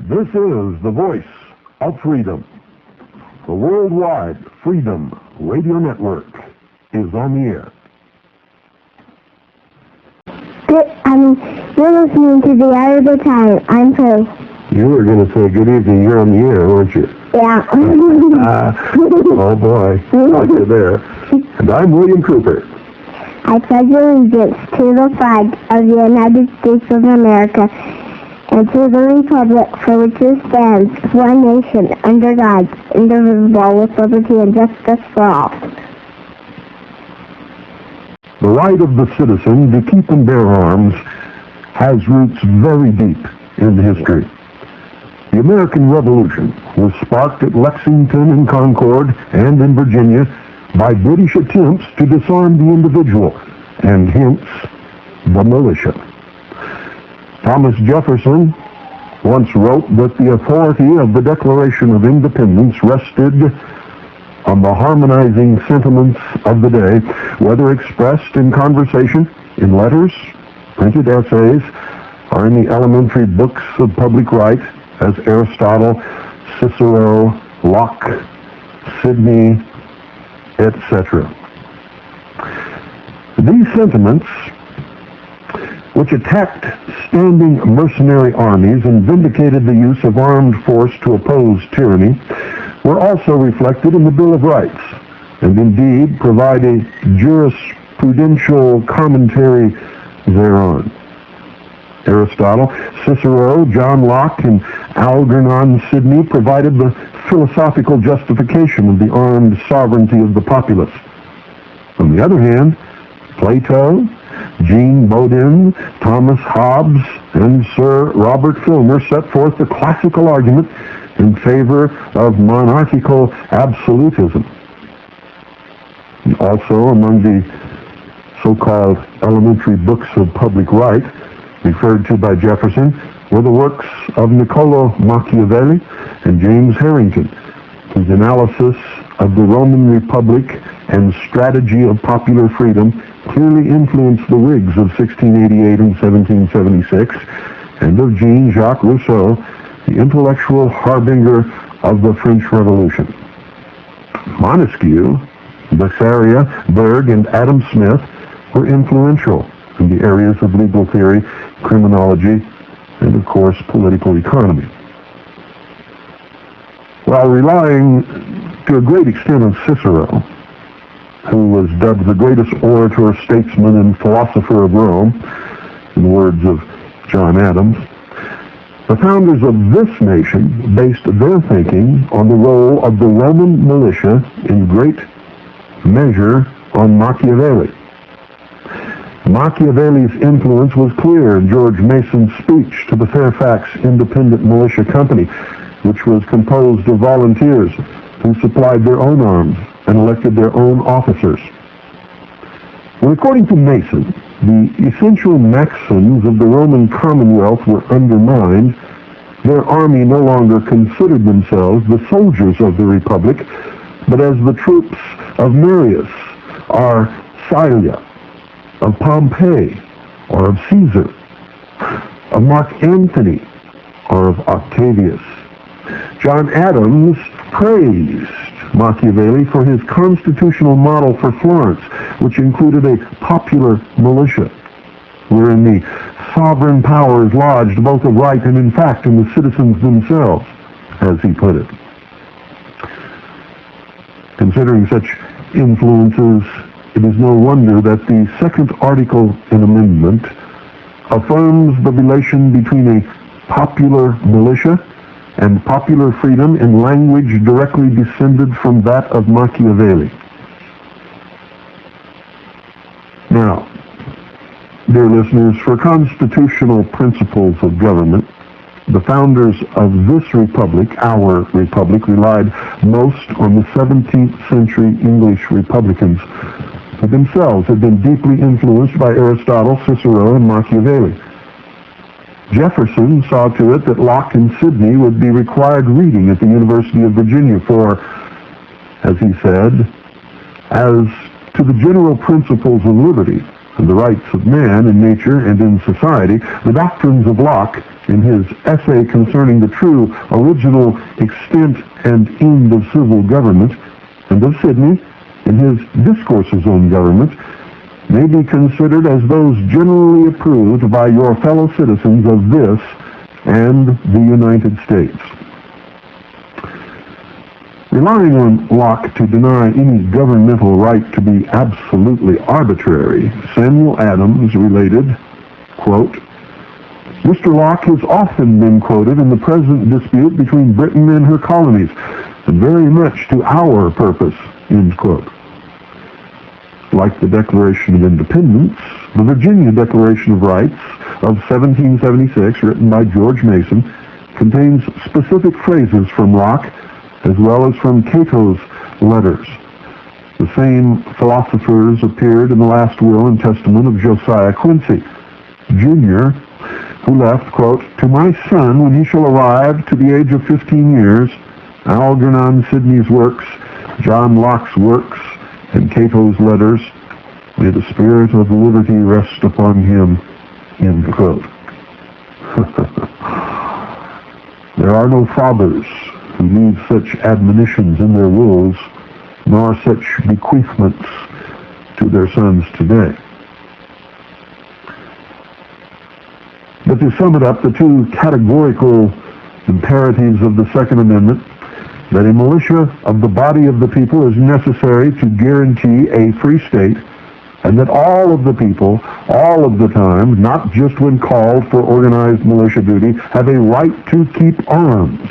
This is the voice of freedom. The Worldwide Freedom Radio Network is on the air. You're listening to the Hour of the Time. I'm Prue. You were going to say good evening. You're on the air, weren't you? Yeah. Oh, boy. Like you're there. And I'm William Cooper. I pledge allegiance to the flag of the United States of America and to the republic for which it stands, one nation, under God, indivisible, with liberty and justice for all. The right of the citizen to keep and bear arms has roots very deep in history. The American Revolution was sparked at Lexington and Concord and in Virginia by British attempts to disarm the individual, and hence the militia. Thomas Jefferson once wrote that the authority of the Declaration of Independence rested on the harmonizing sentiments of the day, whether expressed in conversation, in letters, printed essays, or in the elementary books of public right, as Aristotle, Cicero, Locke, Sidney, etc. These sentiments, which attacked standing mercenary armies and vindicated the use of armed force to oppose tyranny, were also reflected in the Bill of Rights, and indeed provide a jurisprudential commentary thereon. Aristotle, Cicero, John Locke, and Algernon Sidney provided the philosophical justification of the armed sovereignty of the populace. On the other hand, Plato, Jean Bodin, Thomas Hobbes, and Sir Robert Filmer set forth the classical argument in favor of monarchical absolutism. Also, among the so-called elementary books of public right, referred to by Jefferson, were the works of Niccolo Machiavelli and James Harrington, whose analysis of the Roman Republic and strategy of popular freedom clearly influenced the Whigs of 1688 and 1776, and of Jean-Jacques Rousseau, the intellectual harbinger of the French Revolution. Montesquieu, Bessaria, Berg, and Adam Smith were influential in the areas of legal theory, criminology, and, of course, political economy. While relying to a great extent on Cicero, who was dubbed the greatest orator, statesman, and philosopher of Rome, in the words of John Adams, the founders of this nation based their thinking on the role of the Roman militia in great measure on Machiavelli. Machiavelli's influence was clear in George Mason's speech to the Fairfax Independent Militia Company, which was composed of volunteers who supplied their own arms and elected their own officers. Well, according to Mason, the essential maxims of the Roman Commonwealth were undermined. Their army no longer considered themselves the soldiers of the Republic, but as the troops of Marius or Sylla, of Pompey or of Caesar, of Mark Antony or of Octavius. John Adams praised Machiavelli for his constitutional model for Florence, which included a popular militia, wherein the sovereign power is lodged both of right and in fact in the citizens themselves, as he put it. Considering such influences, it is no wonder that the second article in amendment affirms the relation between a popular militia and popular freedom in language directly descended from that of Machiavelli. Now, dear listeners, for constitutional principles of government, the founders of this republic, our republic, relied most on the 17th century English republicans, who themselves had been deeply influenced by Aristotle, Cicero, and Machiavelli. Jefferson saw to it that Locke and Sidney would be required reading at the University of Virginia for, as he said, as to the general principles of liberty, and the rights of man in nature and in society, the doctrines of Locke in his essay concerning the true, original extent and end of civil government, and of Sidney in his discourses on government, may be considered as those generally approved by your fellow citizens of this and the United States. Relying on Locke to deny any governmental right to be absolutely arbitrary, Samuel Adams related, quote, Mr. Locke has often been quoted in the present dispute between Britain and her colonies, and very much to our purpose, end quote. Like the Declaration of Independence, the Virginia Declaration of Rights of 1776, written by George Mason, contains specific phrases from Locke as well as from Cato's letters. The same philosophers appeared in the last will and testament of Josiah Quincy, Jr., who left, quote, to my son, when he shall arrive to the age of 15 years, Algernon Sidney's works, John Locke's works, and Cato's letters, may the spirit of liberty rest upon him, end quote. There are no fathers who leave such admonitions in their wills, nor such bequeathments to their sons today. But to sum it up, the two categorical imperatives of the Second Amendment, that a militia of the body of the people is necessary to guarantee a free state, and that all of the people, all of the time, not just when called for organized militia duty, have a right to keep arms,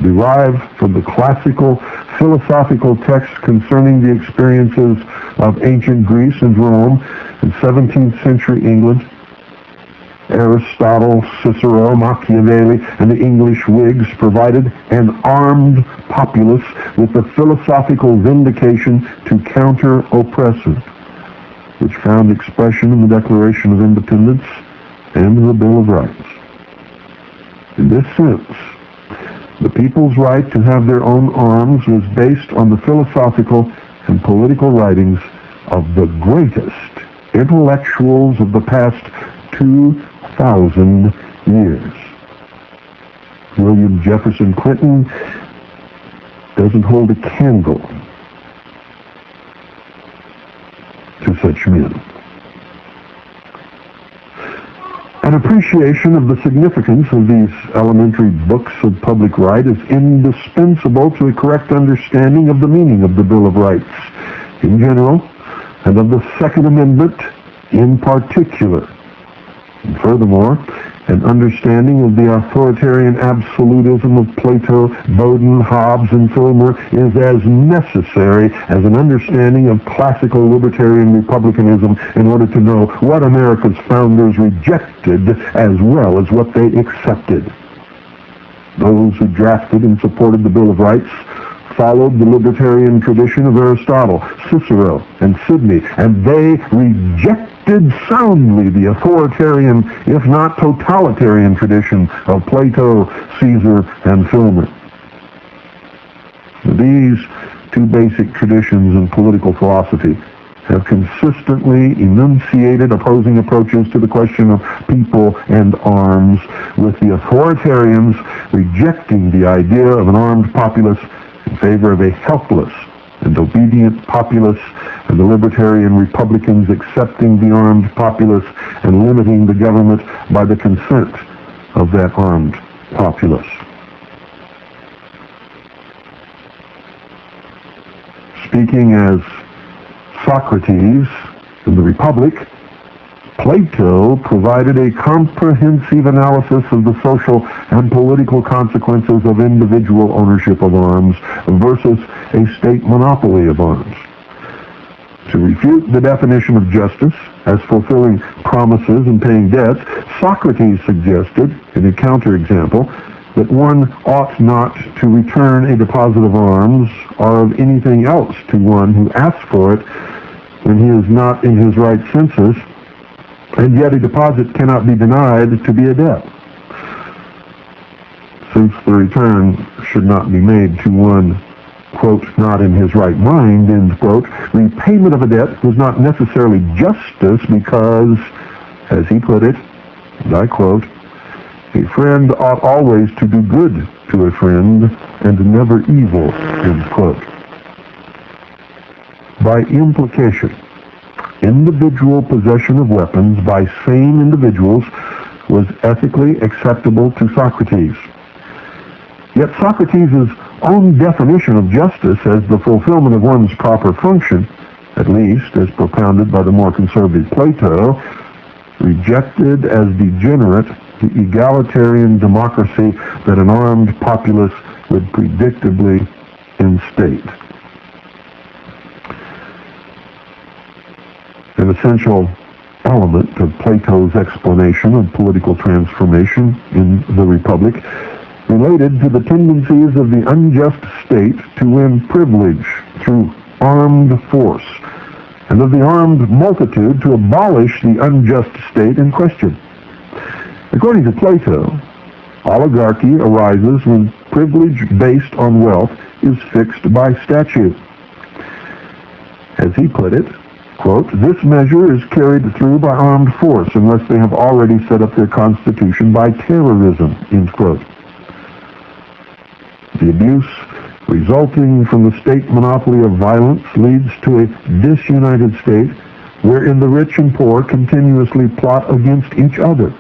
derive from the classical philosophical texts concerning the experiences of ancient Greece and Rome and 17th century England. Aristotle, Cicero, Machiavelli, and the English Whigs provided an armed populace with the philosophical vindication to counter oppressors, which found expression in the Declaration of Independence and in the Bill of Rights. In this sense, the people's right to have their own arms was based on the philosophical and political writings of the greatest intellectuals of the past 2,000 years. William Jefferson Clinton doesn't hold a candle to such men. An appreciation of the significance of these elementary books of public right is indispensable to a correct understanding of the meaning of the Bill of Rights in general and of the Second Amendment in particular. And furthermore, an understanding of the authoritarian absolutism of Plato, Bowden, Hobbes, and Filmer is as necessary as an understanding of classical libertarian republicanism in order to know what America's founders rejected as well as what they accepted. Those who drafted and supported the Bill of Rights followed the libertarian tradition of Aristotle, Cicero, and Sidney, and they rejected soundly the authoritarian, if not totalitarian, tradition of Plato, Caesar, and Filmer. These two basic traditions in political philosophy have consistently enunciated opposing approaches to the question of people and arms, with the authoritarians rejecting the idea of an armed populace in favor of a helpless and obedient populace, and the libertarian republicans accepting the armed populace and limiting the government by the consent of that armed populace. Speaking as Socrates in the Republic, Plato provided a comprehensive analysis of the social and political consequences of individual ownership of arms versus a state monopoly of arms. To refute the definition of justice as fulfilling promises and paying debts, Socrates suggested, in a counterexample, that one ought not to return a deposit of arms or of anything else to one who asks for it when he is not in his right senses, and yet a deposit cannot be denied to be a debt, since the return should not be made to one quote, not in his right mind, end quote, repayment of a debt was not necessarily justice because, as he put it, and I quote, a friend ought always to do good to a friend and never evil, end quote. By implication, individual possession of weapons by sane individuals was ethically acceptable to Socrates. Yet Socrates' own definition of justice as the fulfillment of one's proper function, at least as propounded by the more conservative Plato, rejected as degenerate the egalitarian democracy that an armed populace would predictably instate. An essential element of Plato's explanation of political transformation in the Republic related to the tendencies of the unjust state to win privilege through armed force, and of the armed multitude to abolish the unjust state in question. According to Plato, oligarchy arises when privilege based on wealth is fixed by statute. As he put it, quote, this measure is carried through by armed force unless they have already set up their constitution by terrorism, end quote. The abuse resulting from the state monopoly of violence leads to a disunited state wherein the rich and poor continuously plot against each other.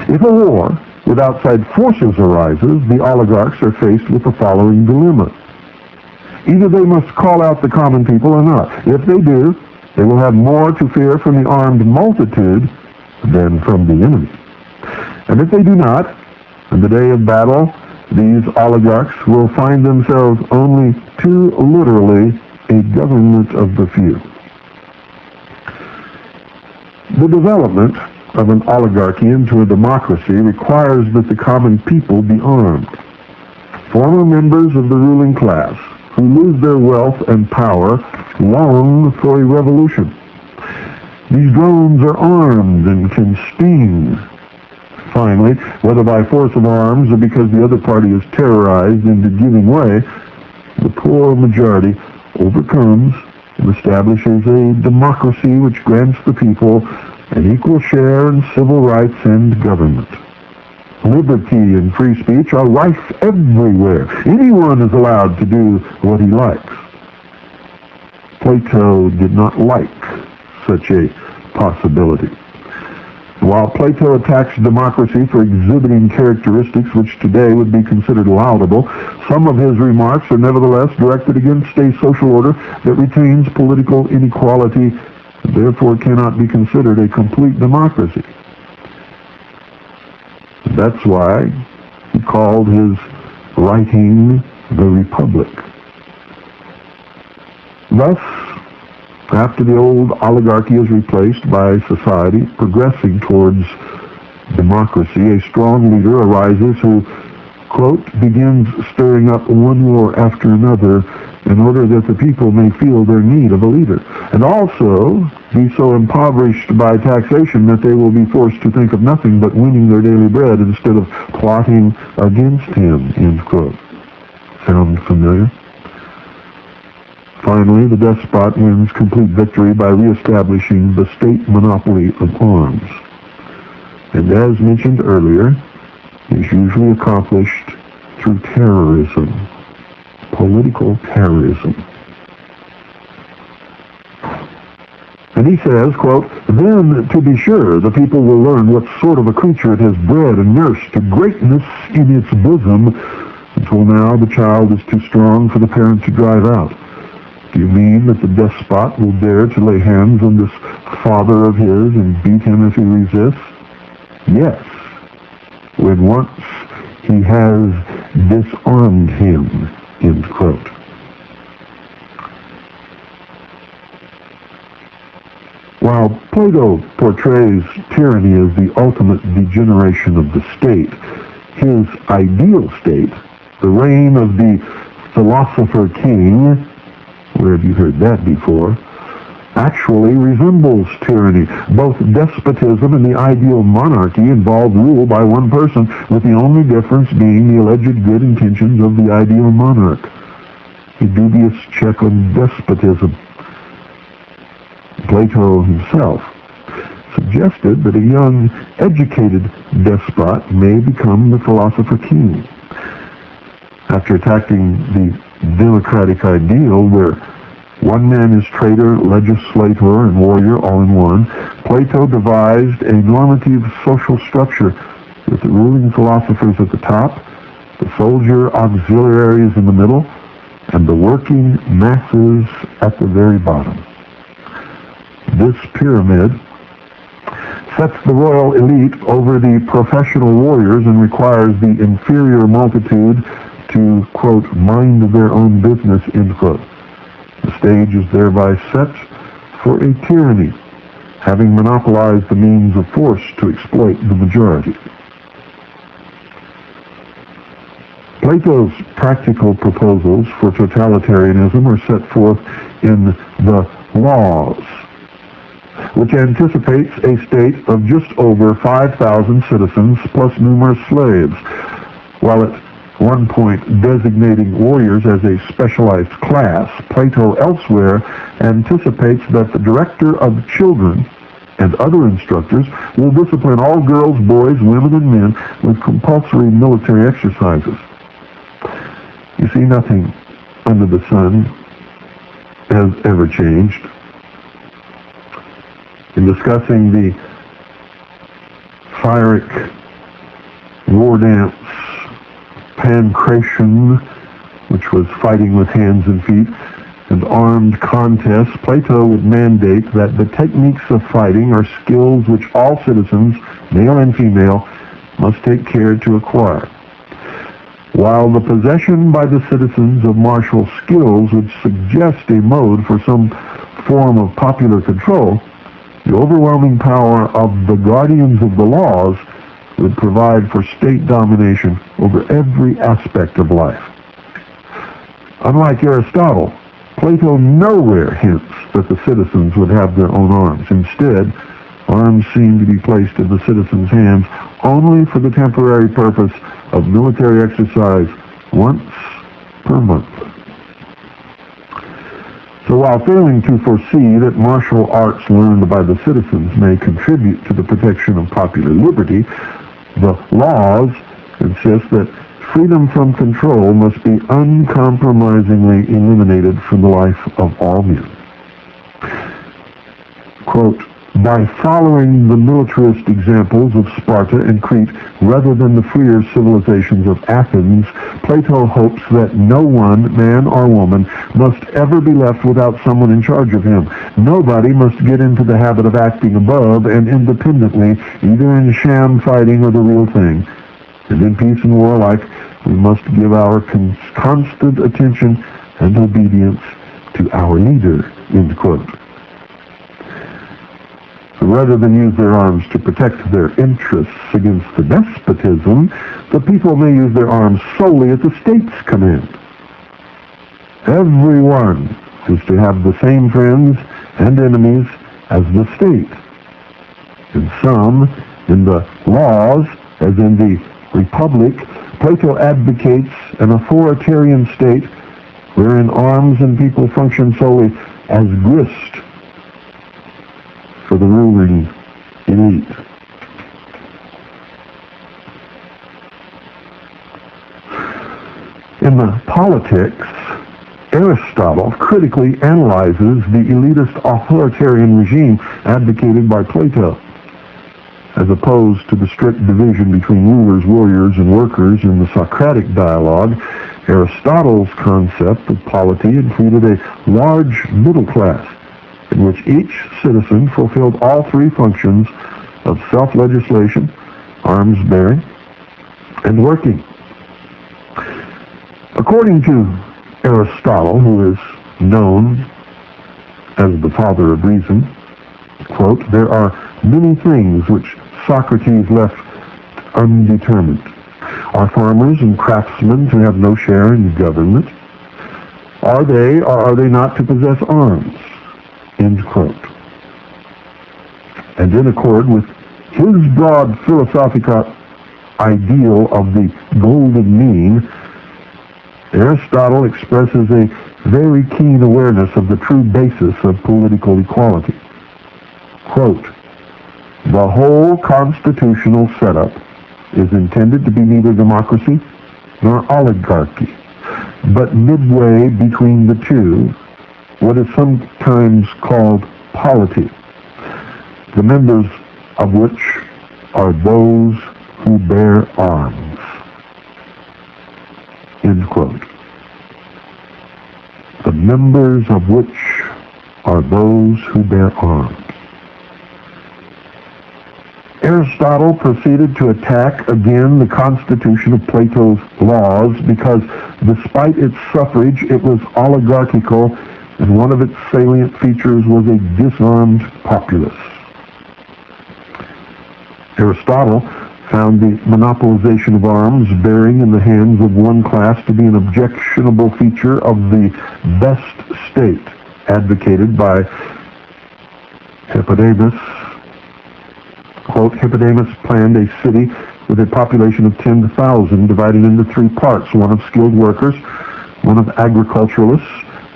If a war with outside forces arises, the oligarchs are faced with the following dilemma. Either they must call out the common people or not. If they do, they will have more to fear from the armed multitude than from the enemy. And if they do not, in the day of battle, these oligarchs will find themselves only too literally a government of the few. The development of an oligarchy into a democracy requires that the common people be armed. Former members of the ruling class who lose their wealth and power long for a revolution. These drones are armed and can sting. Finally, whether by force of arms or because the other party is terrorized into giving way, the poor majority overcomes and establishes a democracy which grants the people an equal share in civil rights and government. Liberty and free speech are rife everywhere. Anyone is allowed to do what he likes. Plato did not like such a possibility. While Plato attacks democracy for exhibiting characteristics which today would be considered laudable, some of his remarks are nevertheless directed against a social order that retains political inequality and therefore cannot be considered a complete democracy. That's why he called his writing the Republic. Thus, after the old oligarchy is replaced by society progressing towards democracy, a strong leader arises who, quote, begins stirring up one war after another in order that the people may feel their need of a leader, and also be so impoverished by taxation that they will be forced to think of nothing but winning their daily bread instead of plotting against him, end quote. Sound familiar? Finally, the despot wins complete victory by reestablishing the state monopoly of arms. And as mentioned earlier, is usually accomplished through terrorism, political terrorism. And he says, quote, then, to be sure, the people will learn what sort of a creature it has bred and nursed to greatness in its bosom, until now the child is too strong for the parent to drive out. Do you mean that the despot will dare to lay hands on this father of his and beat him if he resists? Yes, when once he has disarmed him, end quote. While Plato portrays tyranny as the ultimate degeneration of the state, his ideal state, the reign of the philosopher king, where have you heard that before, actually resembles tyranny. Both despotism and the ideal monarchy involve rule by one person, with the only difference being the alleged good intentions of the ideal monarch. a dubious check on despotism. Plato himself suggested that a young, educated despot may become the philosopher king. After attacking the democratic ideal where one man is traitor, legislator, and warrior all in one, Plato devised a normative social structure with the ruling philosophers at the top, the soldier auxiliaries in the middle, and the working masses at the very bottom. This pyramid sets the royal elite over the professional warriors and requires the inferior multitude to, quote, mind their own business, end quote. The stage is thereby set for a tyranny, having monopolized the means of force to exploit the majority. Plato's practical proposals for totalitarianism are set forth in the Laws, which anticipates a state of just over 5,000 citizens plus numerous slaves, while at one point designating warriors as a specialized class. Plato elsewhere anticipates that the director of children and other instructors will discipline all girls, boys, women, and men with compulsory military exercises. You see, nothing under the sun has ever changed. In discussing the Pyrrhic war dance pancration, which was fighting with hands and feet, and armed contests, Plato would mandate that the techniques of fighting are skills which all citizens, male and female, must take care to acquire. While the possession by the citizens of martial skills would suggest a mode for some form of popular control, the overwhelming power of the guardians of the laws would provide for state domination over every aspect of life. Unlike Aristotle, Plato nowhere hints that the citizens would have their own arms. Instead, arms seem to be placed in the citizens' hands only for the temporary purpose of military exercise once per month. So while failing to foresee that martial arts learned by the citizens may contribute to the protection of popular liberty, the Laws insist that freedom from control must be uncompromisingly eliminated from the life of all men. Quote, by following the militarist examples of Sparta and Crete rather than the freer civilizations of Athens, Plato hopes that no one, man or woman, must ever be left without someone in charge of him. Nobody must get into the habit of acting above and independently, either in sham fighting or the real thing. And in peace and war alike, we must give our constant attention and obedience to our leader, end quote. So rather than use their arms to protect their interests against the despotism, the people may use their arms solely at the state's command. Everyone is to have the same friends and enemies as the state. And some, in the Laws, as in the Republic, Plato advocates an authoritarian state wherein arms and people function solely as grist for the ruling elite. In the Politics, Aristotle critically analyzes the elitist authoritarian regime advocated by Plato, as opposed to the strict division between rulers, warriors, and workers in the Socratic dialogue. Aristotle's concept of polity included a large middle class, in which each citizen fulfilled all three functions of self-legislation, arms-bearing, and working. According to Aristotle, who is known as the father of reason, quote, there are many things which Socrates left undetermined. Are farmers and craftsmen to have no share in government? Are they or are they not to possess arms? End quote. And in accord with his broad philosophical ideal of the golden mean, Aristotle expresses a very keen awareness of the true basis of political equality. Quote, "The whole constitutional setup is intended to be neither democracy nor oligarchy, but midway between the two, what is sometimes called polity, the members of which are those who bear arms." End quote. The members of which are those who bear arms. Aristotle proceeded to attack again the constitution of Plato's laws because despite its suffrage, it was oligarchical, and one of its salient features was a disarmed populace. Aristotle found the monopolization of arms bearing in the hands of one class to be an objectionable feature of the best state advocated by Hippodamus. Quote, "Hippodamus planned a city with a population of 10,000 divided into three parts, one of skilled workers, one of agriculturalists,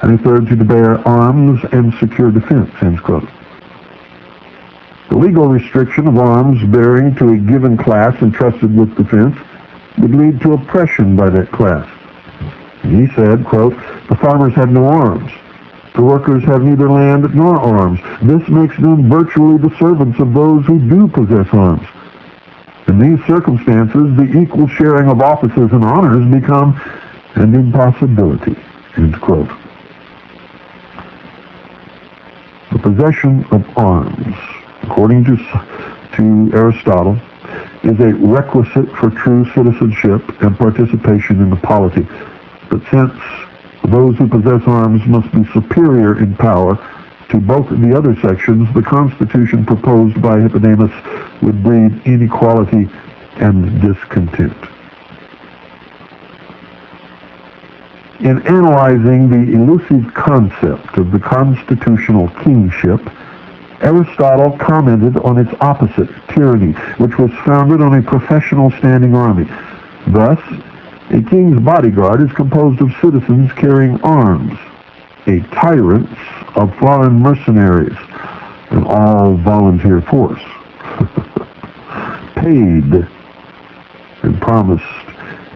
and a third to bear arms and secure defense," end quote. The legal restriction of arms bearing to a given class entrusted with defense would lead to oppression by that class. And he said, quote, "The farmers have no arms. The workers have neither land nor arms. This makes them virtually the servants of those who do possess arms. In these circumstances, the equal sharing of offices and honors become an impossibility," end quote. The possession of arms, according to Aristotle, is a requisite for true citizenship and participation in the polity. But since those who possess arms must be superior in power to both the other sections, the constitution proposed by Hippodamus would breed inequality and discontent. In analyzing the elusive concept of the constitutional kingship, Aristotle commented on its opposite, tyranny, which was founded on a professional standing army. Thus, a king's bodyguard is composed of citizens carrying arms, a tyrant's of foreign mercenaries, an all-volunteer force, paid and promised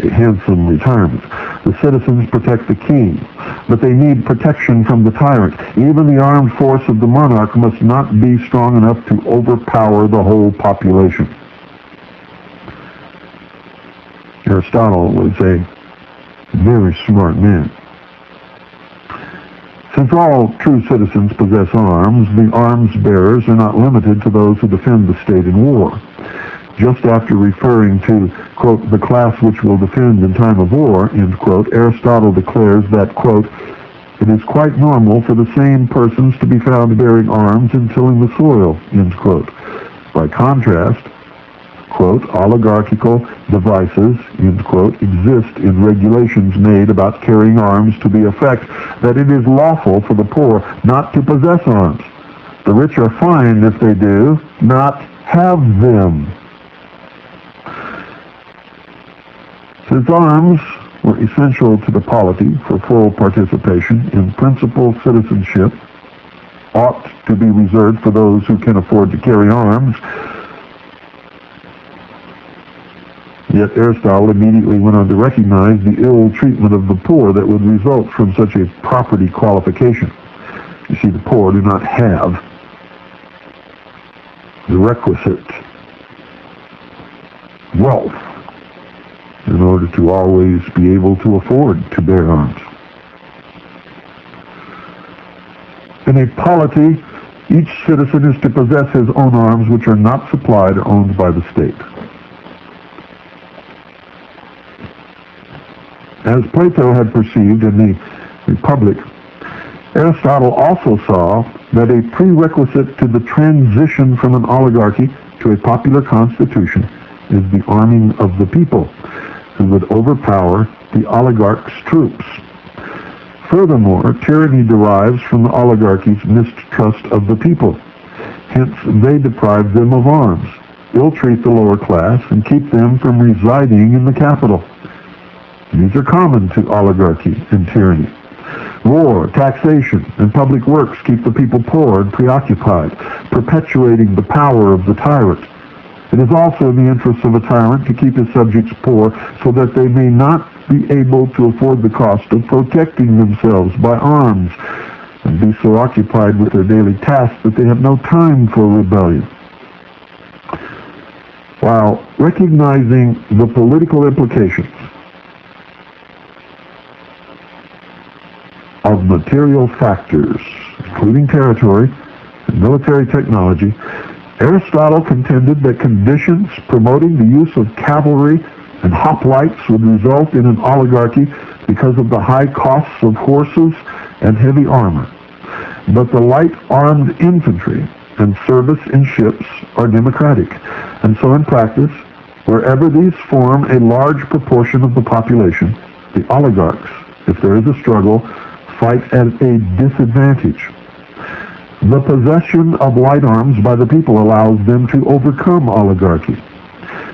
a handsome retirement. The citizens protect the king, but they need protection from the tyrant. Even the armed force of the monarch must not be strong enough to overpower the whole population. Aristotle was a very smart man. Since all true citizens possess arms, the arms bearers are not limited to those who defend the state in war. Just after referring to, quote, "the class which will defend in time of war," end quote, Aristotle declares that, quote, "it is quite normal for the same persons to be found bearing arms and tilling the soil," end quote. By contrast, quote, "oligarchical devices," end quote, "exist in regulations made about carrying arms to the effect that it is lawful for the poor not to possess arms. The rich are fined if they do not have them." Since arms were essential to the polity for full participation, in principle citizenship ought to be reserved for those who can afford to carry arms. Yet Aristotle immediately went on to recognize the ill treatment of the poor that would result from such a property qualification. You see, the poor do not have the requisite wealth in order to always be able to afford to bear arms. In a polity, each citizen is to possess his own arms, which are not supplied or owned by the state. As Plato had perceived in the Republic, Aristotle also saw that a prerequisite to the transition from an oligarchy to a popular constitution is the arming of the people, who would overpower the oligarch's troops. Furthermore, tyranny derives from the oligarchy's mistrust of the people. Hence, they deprive them of arms, ill-treat the lower class, and keep them from residing in the capital. These are common to oligarchy and tyranny. War, taxation, and public works keep the people poor and preoccupied, perpetuating the power of the tyrant. It is also in the interest of a tyrant to keep his subjects poor so that they may not be able to afford the cost of protecting themselves by arms and be so occupied with their daily tasks that they have no time for rebellion. While recognizing the political implications of material factors, including territory and military technology, Aristotle contended that conditions promoting the use of cavalry and hoplites would result in an oligarchy because of the high costs of horses and heavy armor. But the light armed infantry and service in ships are democratic, and so in practice, wherever these form a large proportion of the population, the oligarchs, if there is a struggle, fight at a disadvantage. The possession of light arms by the people allows them to overcome oligarchy.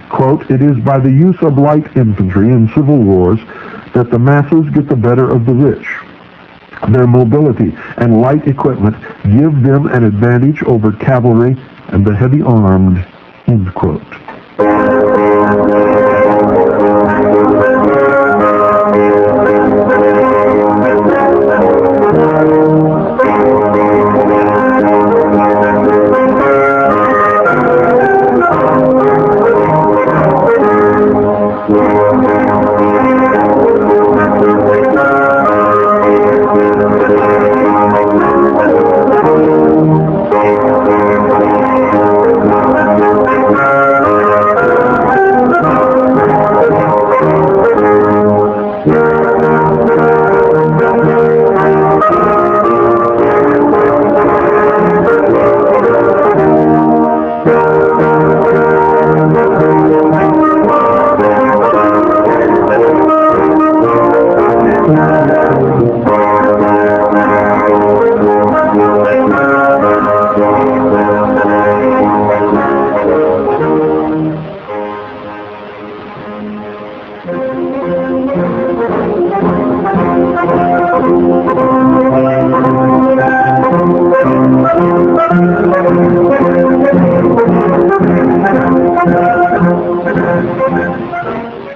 Quote, "It is by the use of light infantry in civil wars that the masses get the better of the rich. Their mobility and light equipment give them an advantage over cavalry and the heavy armed," end quote.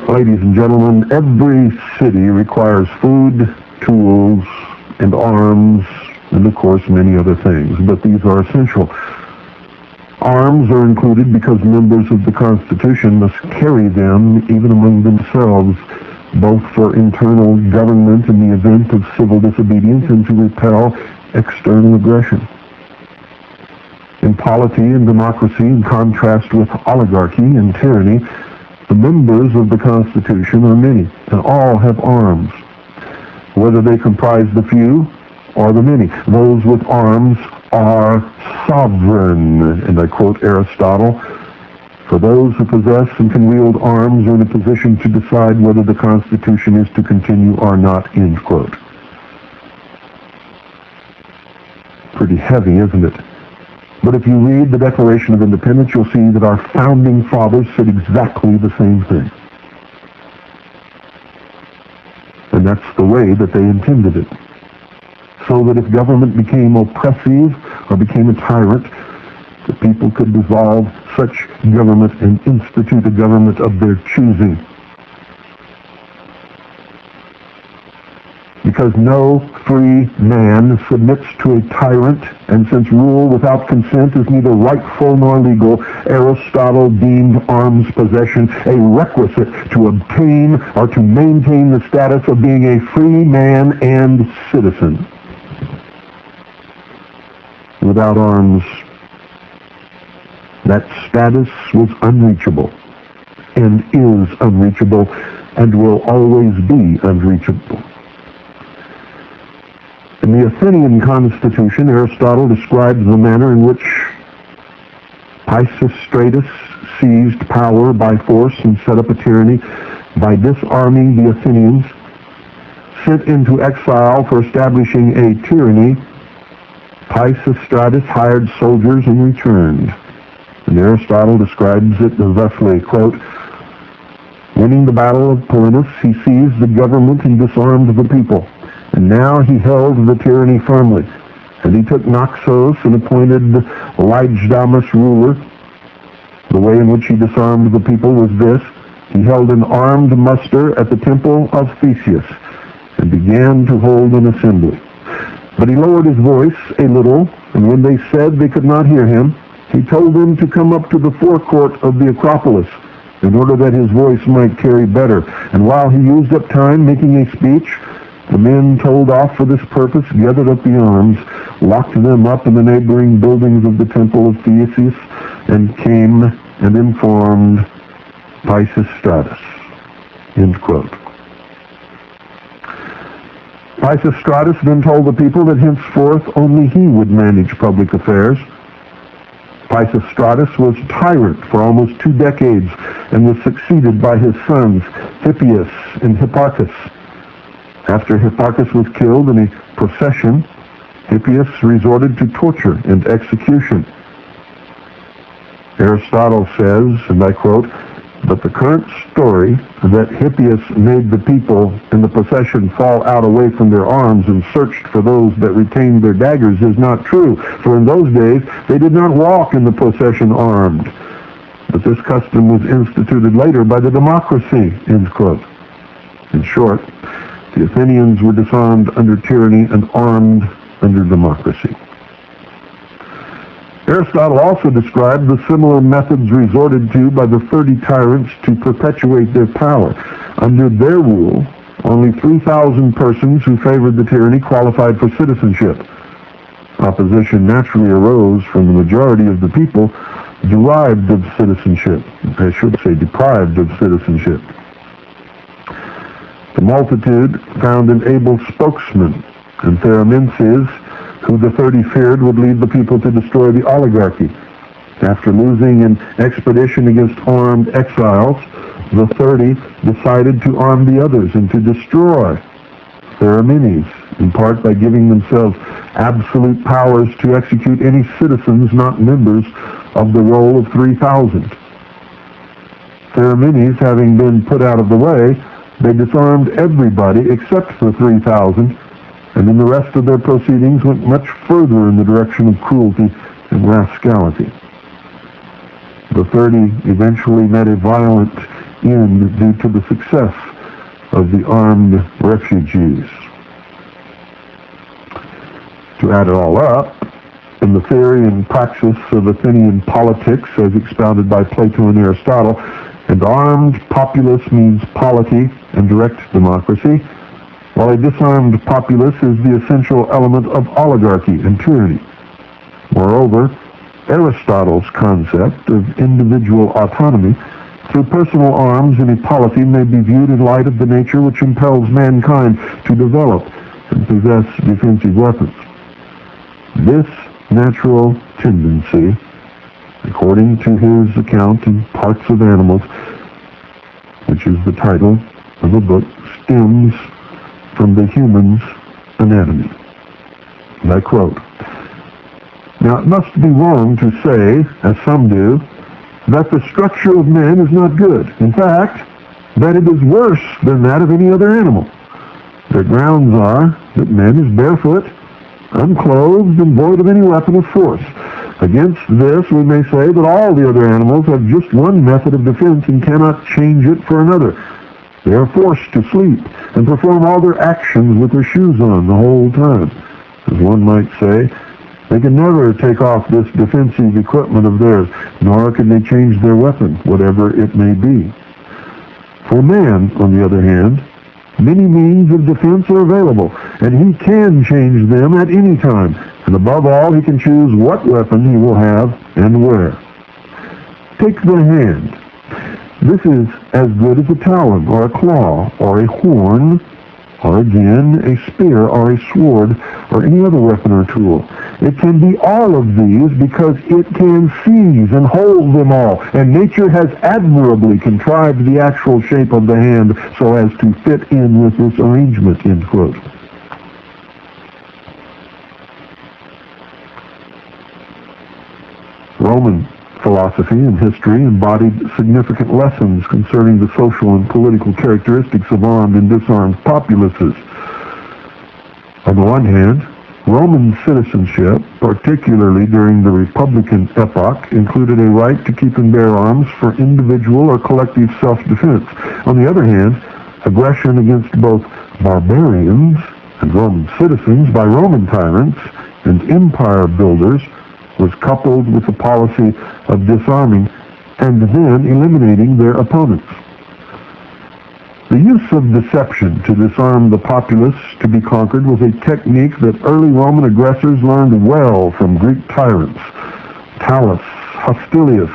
Ladies and gentlemen, every city requires food, tools, and arms, and of course many other things, but these are essential. Arms are included because members of the Constitution must carry them even among themselves, both for internal government in the event of civil disobedience and to repel external aggression. In polity and democracy, in contrast with oligarchy and tyranny, the members of the Constitution are many, and all have arms, whether they comprise the few or the many. Those with arms are sovereign, and I quote Aristotle, "For those who possess and can wield arms are in a position to decide whether the Constitution is to continue or not," end quote. Pretty heavy, isn't it? But if you read the Declaration of Independence, you'll see that our founding fathers said exactly the same thing. And that's the way that they intended it. So that if government became oppressive or became a tyrant, the people could dissolve such government and institute a government of their choosing. Because no free man submits to a tyrant, and since rule without consent is neither rightful nor legal, Aristotle deemed arms possession a requisite to obtain or to maintain the status of being a free man and citizen. Without arms, that status was unreachable, and is unreachable, and will always be unreachable. In the Athenian constitution, Aristotle describes the manner in which Pisistratus seized power by force and set up a tyranny by disarming the Athenians, sent into exile for establishing a tyranny. Pisistratus hired soldiers and returned. And Aristotle describes it thusly, quote, Winning the battle of Pullinus, he seized the government and disarmed the people. And now he held the tyranny firmly. And he took Naxos and appointed Lygedamus ruler. The way in which he disarmed the people was this. He held an armed muster at the temple of Theseus and began to hold an assembly. But he lowered his voice a little, and when they said they could not hear him, he told them to come up to the forecourt of the Acropolis, in order that his voice might carry better. And while he used up time making a speech, the men told off for this purpose, gathered up the arms, locked them up in the neighboring buildings of the temple of Theseus, and came and informed Pisistratus. End quote. Pisistratus then told the people that henceforth only he would manage public affairs. Pisistratus was tyrant for almost 2 decades and was succeeded by his sons Hippias and Hipparchus. After Hipparchus was killed in a procession, Hippias resorted to torture and execution. Aristotle says, and I quote, "But the current story that Hippias made the people in the procession fall out away from their arms and searched for those that retained their daggers is not true, for in those days they did not walk in the procession armed. But this custom was instituted later by the democracy," end quote. In short, the Athenians were disarmed under tyranny and armed under democracy. Aristotle also described the similar methods resorted to by the 30 tyrants to perpetuate their power. Under their rule, only 3,000 persons who favored the tyranny qualified for citizenship. Opposition naturally arose from the majority of the people deprived of citizenship. The multitude found an able spokesman, and Theramences, who the 30 feared would lead the people to destroy the oligarchy. After losing an expedition against armed exiles, the 30 decided to arm the others and to destroy Theramenes, in part by giving themselves absolute powers to execute any citizens not members of the roll of 3,000. Theramenes having been put out of the way, they disarmed everybody except the 3,000, and in the rest of their proceedings went much further in the direction of cruelty and rascality. The 30 eventually met a violent end due to the success of the armed refugees. To add it all up, in the theory and praxis of Athenian politics as expounded by Plato and Aristotle, an armed populace means polity and direct democracy, while a disarmed populace is the essential element of oligarchy and tyranny. Moreover, Aristotle's concept of individual autonomy through personal arms in a polity may be viewed in light of the nature which impels mankind to develop and possess defensive weapons. This natural tendency, according to his account in Parts of Animals, which is the title of a book, stems from the human's anatomy. And I quote, "Now it must be wrong to say, as some do, that the structure of man is not good. In fact, that it is worse than that of any other animal. Their grounds are that man is barefoot, unclothed, and void of any weapon of force. Against this we may say that all the other animals have just one method of defense and cannot change it for another. They are forced to sleep and perform all their actions with their shoes on the whole time. As one might say, they can never take off this defensive equipment of theirs, nor can they change their weapon, whatever it may be. For man, on the other hand, many means of defense are available, and he can change them at any time, and above all, he can choose what weapon he will have and where. Take the hand. This is as good as a talon, or a claw, or a horn, or again a spear, or a sword, or any other weapon or tool. It can be all of these because it can seize and hold them all, and nature has admirably contrived the actual shape of the hand so as to fit in with this arrangement," end quote. Roman philosophy and history embodied significant lessons concerning the social and political characteristics of armed and disarmed populaces. On the one hand, Roman citizenship, particularly during the Republican epoch, included a right to keep and bear arms for individual or collective self-defense. On the other hand, aggression against both barbarians and Roman citizens by Roman tyrants and empire builders was coupled with a policy of disarming and then eliminating their opponents. The use of deception to disarm the populace to be conquered was a technique that early Roman aggressors learned well from Greek tyrants. Tullus Hostilius,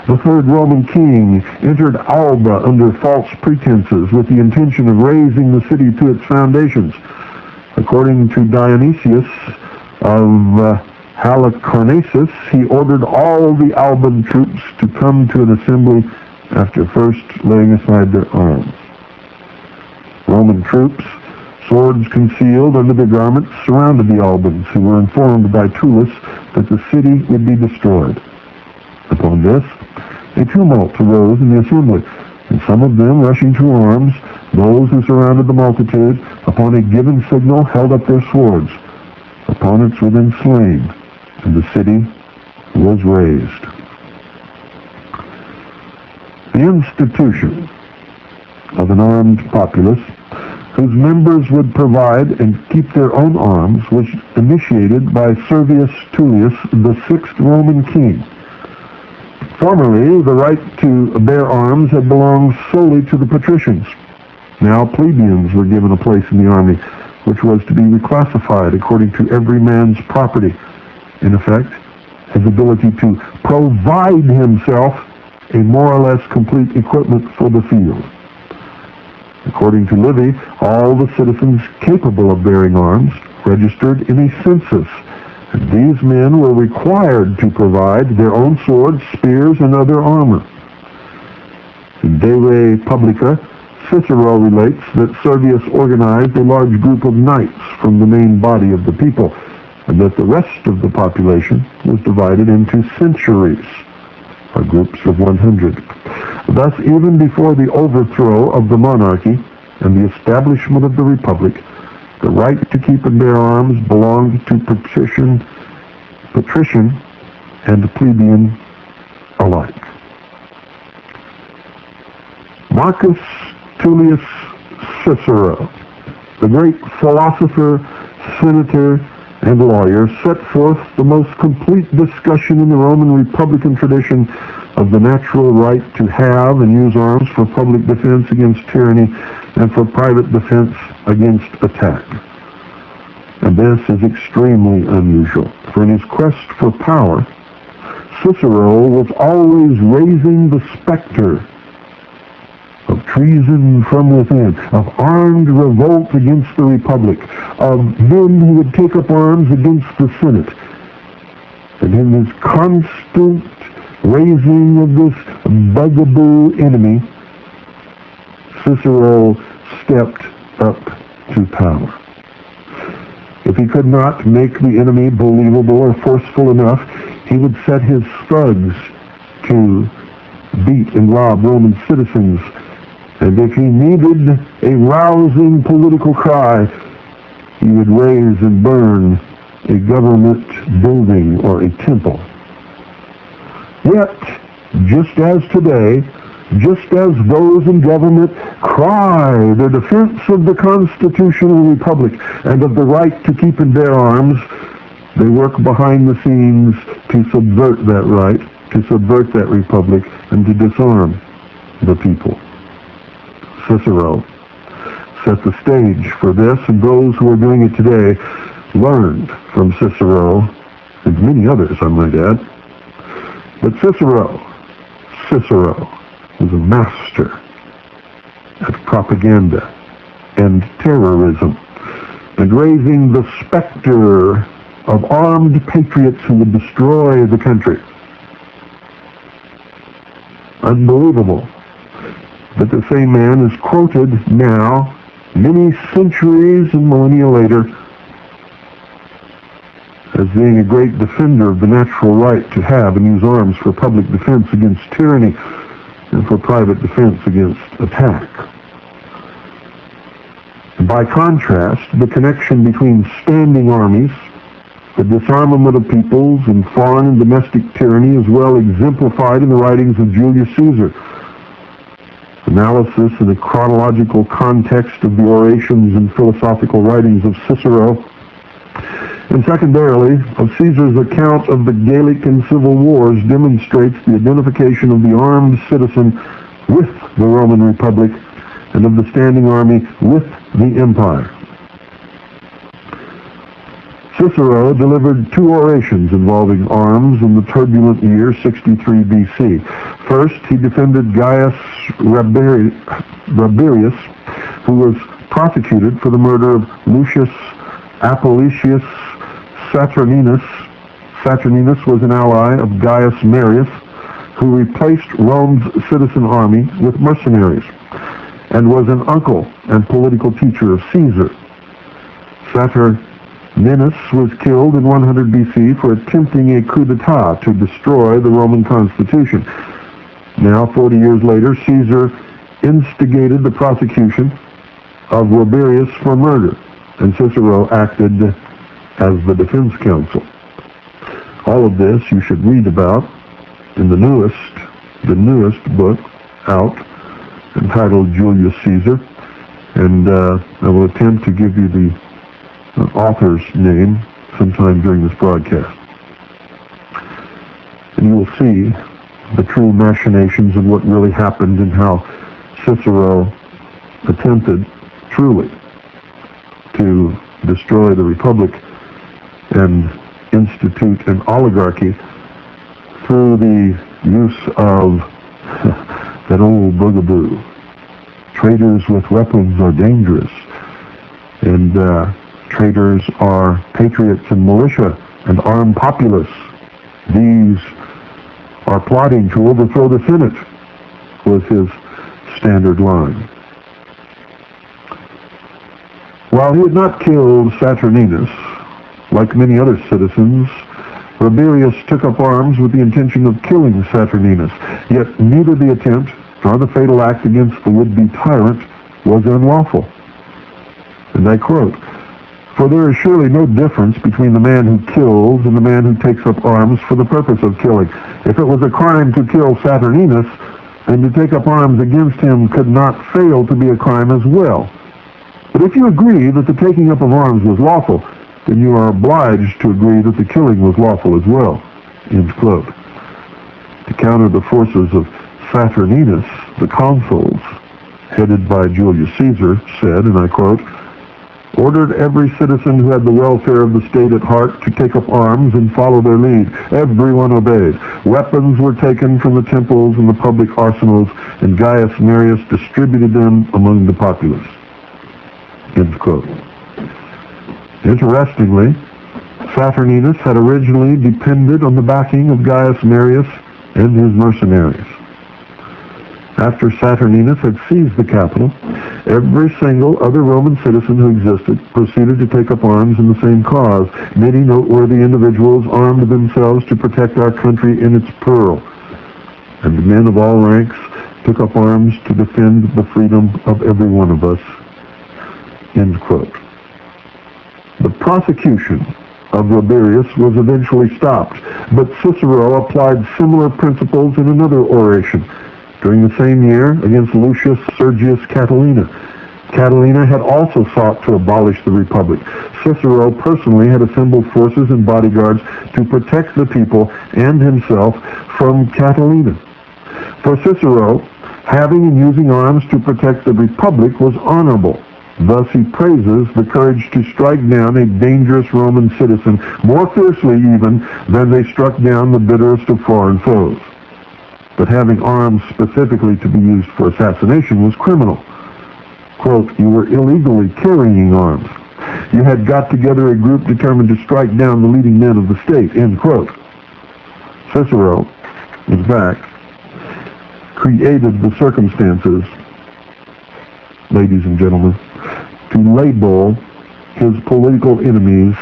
the third Roman king, entered Alba under false pretenses with the intention of razing the city to its foundations. According to Dionysius of Halicarnassus, he ordered all the Alban troops to come to an assembly after first laying aside their arms. Roman troops, swords concealed under their garments, surrounded the Albans, who were informed by Tullus that the city would be destroyed. Upon this, a tumult arose in the assembly, and some of them, rushing to arms, those who surrounded the multitude, upon a given signal, held up their swords. Opponents were then slain, and the city was razed. The institution of an armed populace whose members would provide and keep their own arms was initiated by Servius Tullius, the sixth Roman king. Formerly, the right to bear arms had belonged solely to the patricians. Now plebeians were given a place in the army, which was to be reclassified according to every man's property. In effect, his ability to provide himself a more or less complete equipment for the field. According to Livy, all the citizens capable of bearing arms registered in a census, and these men were required to provide their own swords, spears, and other armor. In De Re Publica, Cicero relates that Servius organized a large group of knights from the main body of the people, and that the rest of the population was divided into centuries, or groups of 100. Thus, even before the overthrow of the monarchy and the establishment of the republic, the right to keep and bear arms belonged to patrician and plebeian alike. Marcus Tullius Cicero, the great philosopher, senator, and lawyer, set forth the most complete discussion in the Roman Republican tradition of the natural right to have and use arms for public defense against tyranny and for private defense against attack. And this is extremely unusual, for in his quest for power, Cicero was always raising the specter of treason from within, of armed revolt against the Republic, of men who would take up arms against the Senate. And in this constant raising of this bugaboo enemy, Cicero stepped up to power. If he could not make the enemy believable or forceful enough, he would set his thugs to beat and rob Roman citizens. And if he needed a rousing political cry, he would raise and burn a government building or a temple. Yet, just as today, just as those in government cry their defense of the constitutional republic and of the right to keep and bear arms, they work behind the scenes to subvert that right, to subvert that republic, and to disarm the people. Cicero set the stage for this, and those who are doing it today learned from Cicero, and many others, I might add. But Cicero was a master at propaganda and terrorism, and raising the specter of armed patriots who would destroy the country. Unbelievable that the same man is quoted now, many centuries and millennia later, as being a great defender of the natural right to have and use arms for public defense against tyranny and for private defense against attack. By contrast, the connection between standing armies, the disarmament of peoples, and foreign and domestic tyranny is well exemplified in the writings of Julius Caesar. Analysis in the chronological context of the orations and philosophical writings of Cicero, and secondarily, of Caesar's account of the Gallic and Civil Wars demonstrates the identification of the armed citizen with the Roman Republic and of the standing army with the empire. Cicero delivered two orations involving arms in the turbulent year 63 BC. First, he defended Gaius Rabirius, who was prosecuted for the murder of Lucius Apulicius Saturninus. Saturninus was an ally of Gaius Marius, who replaced Rome's citizen army with mercenaries, and was an uncle and political teacher of Caesar. Saturninus was killed in 100 BC for attempting a coup d'etat to destroy the Roman constitution. Now, 40 years later, Caesar instigated the prosecution of Rabirius for murder, and Cicero acted as the defense counsel. All of this you should read about in the newest book out, entitled Julius Caesar, and I will attempt to give you the author's name sometime during this broadcast. And you will see the true machinations of what really happened and how Cicero attempted truly to destroy the Republic and institute an oligarchy through the use of that old bugaboo. Traitors with weapons are dangerous, and traitors are patriots and militia and armed populace. These are plotting to overthrow the Senate, was his standard line. While he had not killed Saturninus, like many other citizens, Rabirius took up arms with the intention of killing Saturninus, yet neither the attempt nor the fatal act against the would-be tyrant was unlawful. And I quote, "For there is surely no difference between the man who kills and the man who takes up arms for the purpose of killing. If it was a crime to kill Saturninus, then to take up arms against him could not fail to be a crime as well. But if you agree that the taking up of arms was lawful, then you are obliged to agree that the killing was lawful as well." End quote. To counter the forces of Saturninus, the consuls, headed by Julius Caesar, said, and I quote, "Ordered every citizen who had the welfare of the state at heart to take up arms and follow their lead. Everyone obeyed. Weapons were taken from the temples and the public arsenals, and Gaius Marius distributed them among the populace." End quote. Interestingly, Saturninus had originally depended on the backing of Gaius Marius and his mercenaries. After Saturninus had seized the capital, every single other Roman citizen who existed proceeded to take up arms in the same cause. Many noteworthy individuals armed themselves to protect our country in its peril, and men of all ranks took up arms to defend the freedom of every one of us. End quote. The prosecution of Rabirius was eventually stopped, but Cicero applied similar principles in another oration during the same year against Lucius Sergius Catilina. Catilina had also sought to abolish the Republic. Cicero personally had assembled forces and bodyguards to protect the people and himself from Catilina. For Cicero, having and using arms to protect the Republic was honorable. Thus he praises the courage to strike down a dangerous Roman citizen more fiercely even than they struck down the bitterest of foreign foes. But having arms specifically to be used for assassination was criminal. Quote, "You were illegally carrying arms. You had got together a group determined to strike down the leading men of the state." End quote. Cicero, in fact, created the circumstances, ladies and gentlemen, to label his political enemies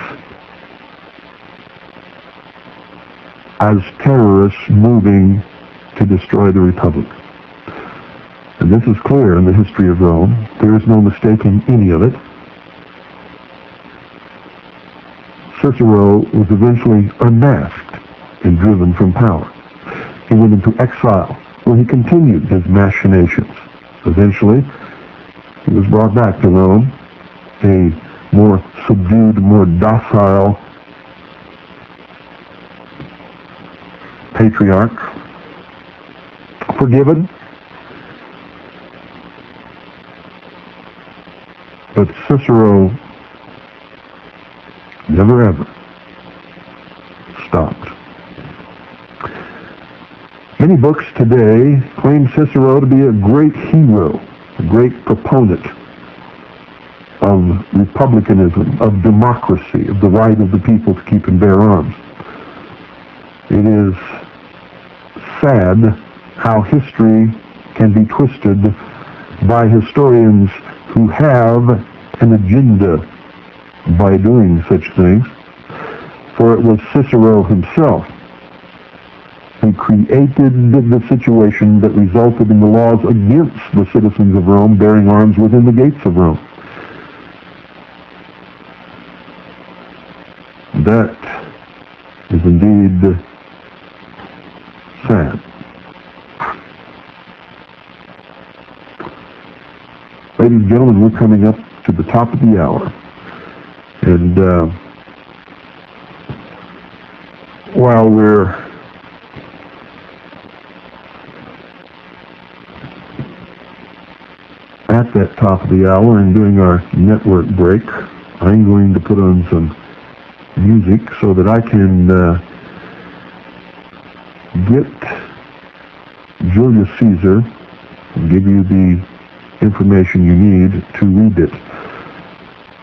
as terrorists moving to destroy the Republic. And this is clear in the history of Rome. There is no mistaking any of it. Cicero was eventually unmasked and driven from power. He went into exile, where he continued his machinations. Eventually, he was brought back to Rome, a more subdued, more docile patriarch, forgiven, but Cicero never ever stopped. Many books today claim Cicero to be a great hero, a great proponent of republicanism, of democracy, of the right of the people to keep and bear arms. It is sad how history can be twisted by historians who have an agenda by doing such things, for it was Cicero himself who created the situation that resulted in the laws against the citizens of Rome bearing arms within the gates of Rome. That is indeed sad. Ladies and gentlemen, we're coming up to the top of the hour. And while we're at that top of the hour and doing our network break, I'm going to put on some music so that I can get Julius Caesar and give you the information you need to read it.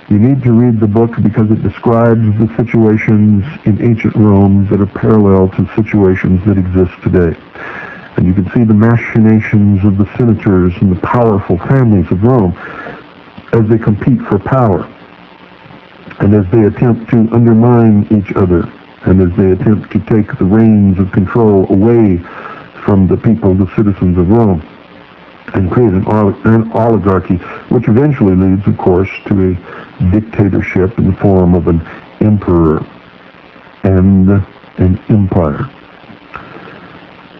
You need to read the book because it describes the situations in ancient Rome that are parallel to situations that exist today. And you can see the machinations of the senators and the powerful families of Rome as they compete for power and as they attempt to undermine each other and as they attempt to take the reins of control away from the people, the citizens of Rome, and create an oligarchy, which eventually leads, of course, to a dictatorship in the form of an emperor and an empire.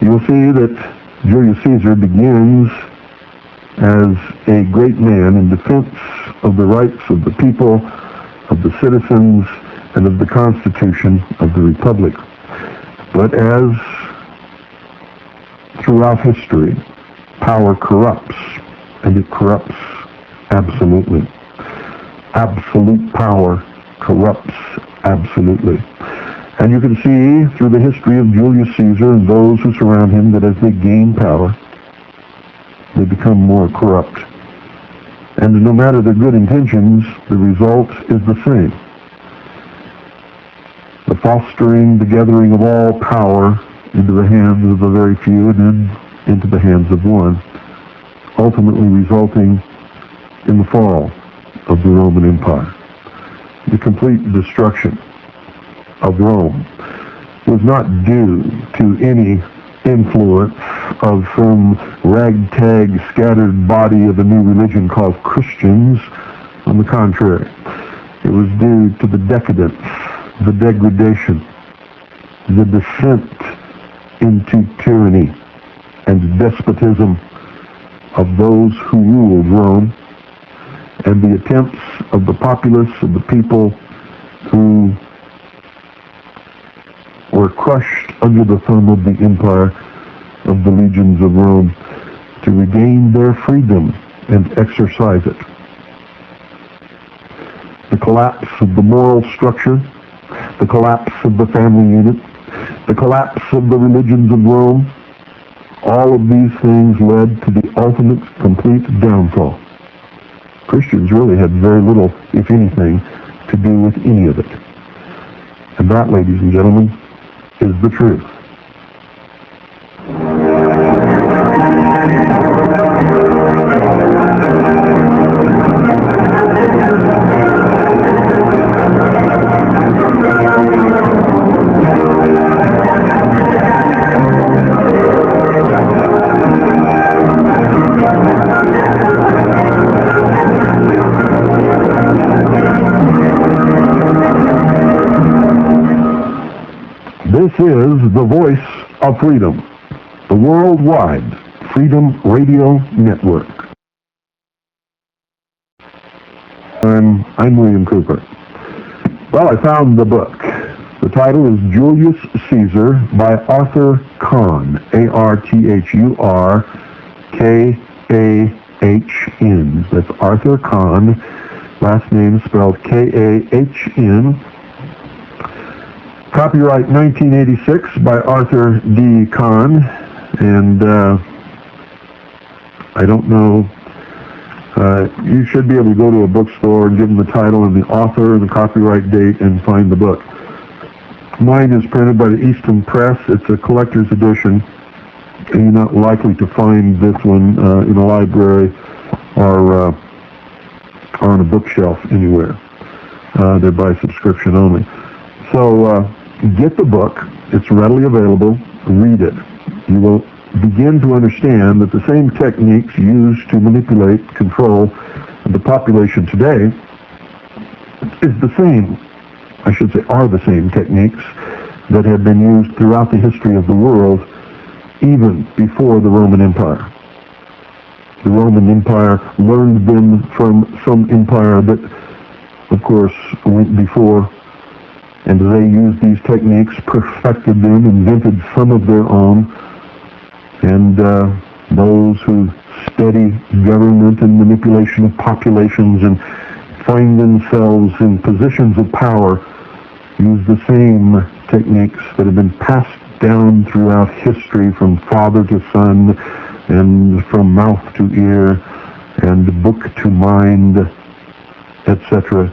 You will see that Julius Caesar begins as a great man in defense of the rights of the people, of the citizens, and of the Constitution of the Republic. But as throughout history, power corrupts, and it corrupts absolutely. Absolute power corrupts absolutely. And you can see through the history of Julius Caesar and those who surround him that as they gain power, they become more corrupt. And no matter their good intentions, the result is the same. The fostering, the gathering of all power into the hands of the very few and then into the hands of one, ultimately resulting in the fall of the Roman Empire. The complete destruction of Rome was not due to any influence of some ragtag, scattered body of a new religion called Christians. On the contrary, it was due to the decadence, the degradation, the descent into tyranny and despotism of those who ruled Rome, and the attempts of the populace, of the people who were crushed under the thumb of the empire of the legions of Rome to regain their freedom and exercise it. The collapse of the moral structure, the collapse of the family unit, the collapse of the religions of Rome, all of these things led to the ultimate, complete downfall. Christians really had very little, if anything, to do with any of it. And that, ladies and gentlemen, is the truth. This is the voice of freedom, the worldwide Freedom Radio Network. I'm William Cooper. Well, I found the book. The title is Julius Caesar by Arthur Kahn, Arthurkahn. That's Arthur Kahn, last name spelled Kahn. Copyright 1986 by Arthur D. Kahn, and I don't know, you should be able to go to a bookstore and give them the title and the author and the copyright date and find the book. Mine is printed by the Easton Press. It's a collector's edition, and you're not likely to find this one in a library or on a bookshelf anywhere. They're by subscription only. So get the book. It's readily available. Read it. You will begin to understand that the same techniques used to manipulate, control the population today are the same techniques that have been used throughout the history of the world, even before the Roman Empire. The Roman Empire learned them from some empire that, of course, went before, and they used these techniques, perfected them, invented some of their own, and those who study government and manipulation of populations and find themselves in positions of power use the same techniques that have been passed down throughout history from father to son and from mouth to ear and book to mind, etc.,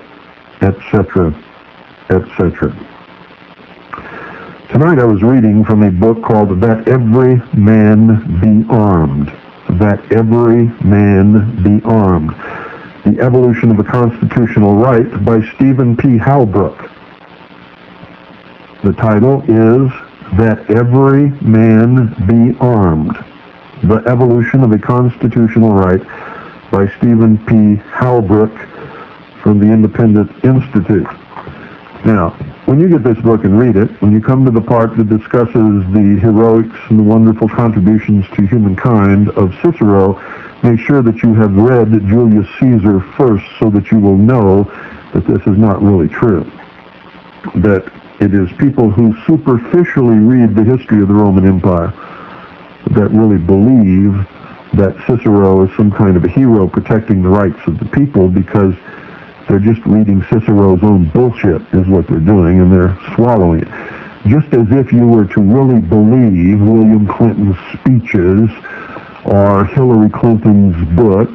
etc., etc. Tonight I was reading from a book called That Every Man Be Armed. That Every Man Be Armed. The Evolution of a Constitutional Right by Stephen P. Halbrook. The title is That Every Man Be Armed. The Evolution of a Constitutional Right by Stephen P. Halbrook from the Independent Institute. Now, when you get this book and read it, when you come to the part that discusses the heroics and the wonderful contributions to humankind of Cicero, make sure that you have read Julius Caesar first so that you will know that this is not really true. That it is people who superficially read the history of the Roman Empire that really believe that Cicero is some kind of a hero protecting the rights of the people, because they're just reading Cicero's own bullshit is what they're doing, and they're swallowing it. Just as if you were to really believe William Clinton's speeches or Hillary Clinton's book,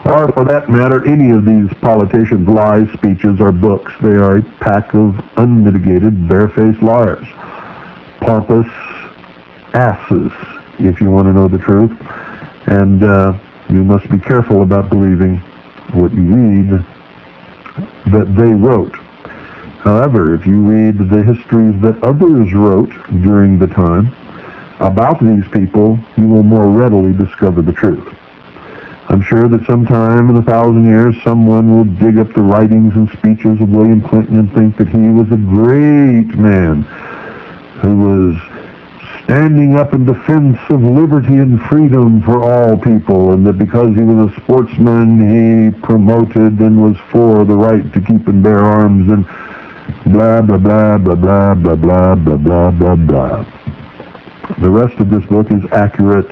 or for that matter, any of these politicians' lies, speeches, or books. They are a pack of unmitigated, barefaced liars. Pompous asses, if you want to know the truth. And you must be careful about believing what you read that they wrote. However, if you read the histories that others wrote during the time about these people, you will more readily discover the truth. I'm sure that sometime in 1,000 years, someone will dig up the writings and speeches of William Clinton and think that he was a great man who was standing up in defense of liberty and freedom for all people, and that because he was a sportsman, he promoted and was for the right to keep and bear arms, and blah, blah, blah, blah, blah, blah, blah, blah, blah, blah, blah. The rest of this book is accurate,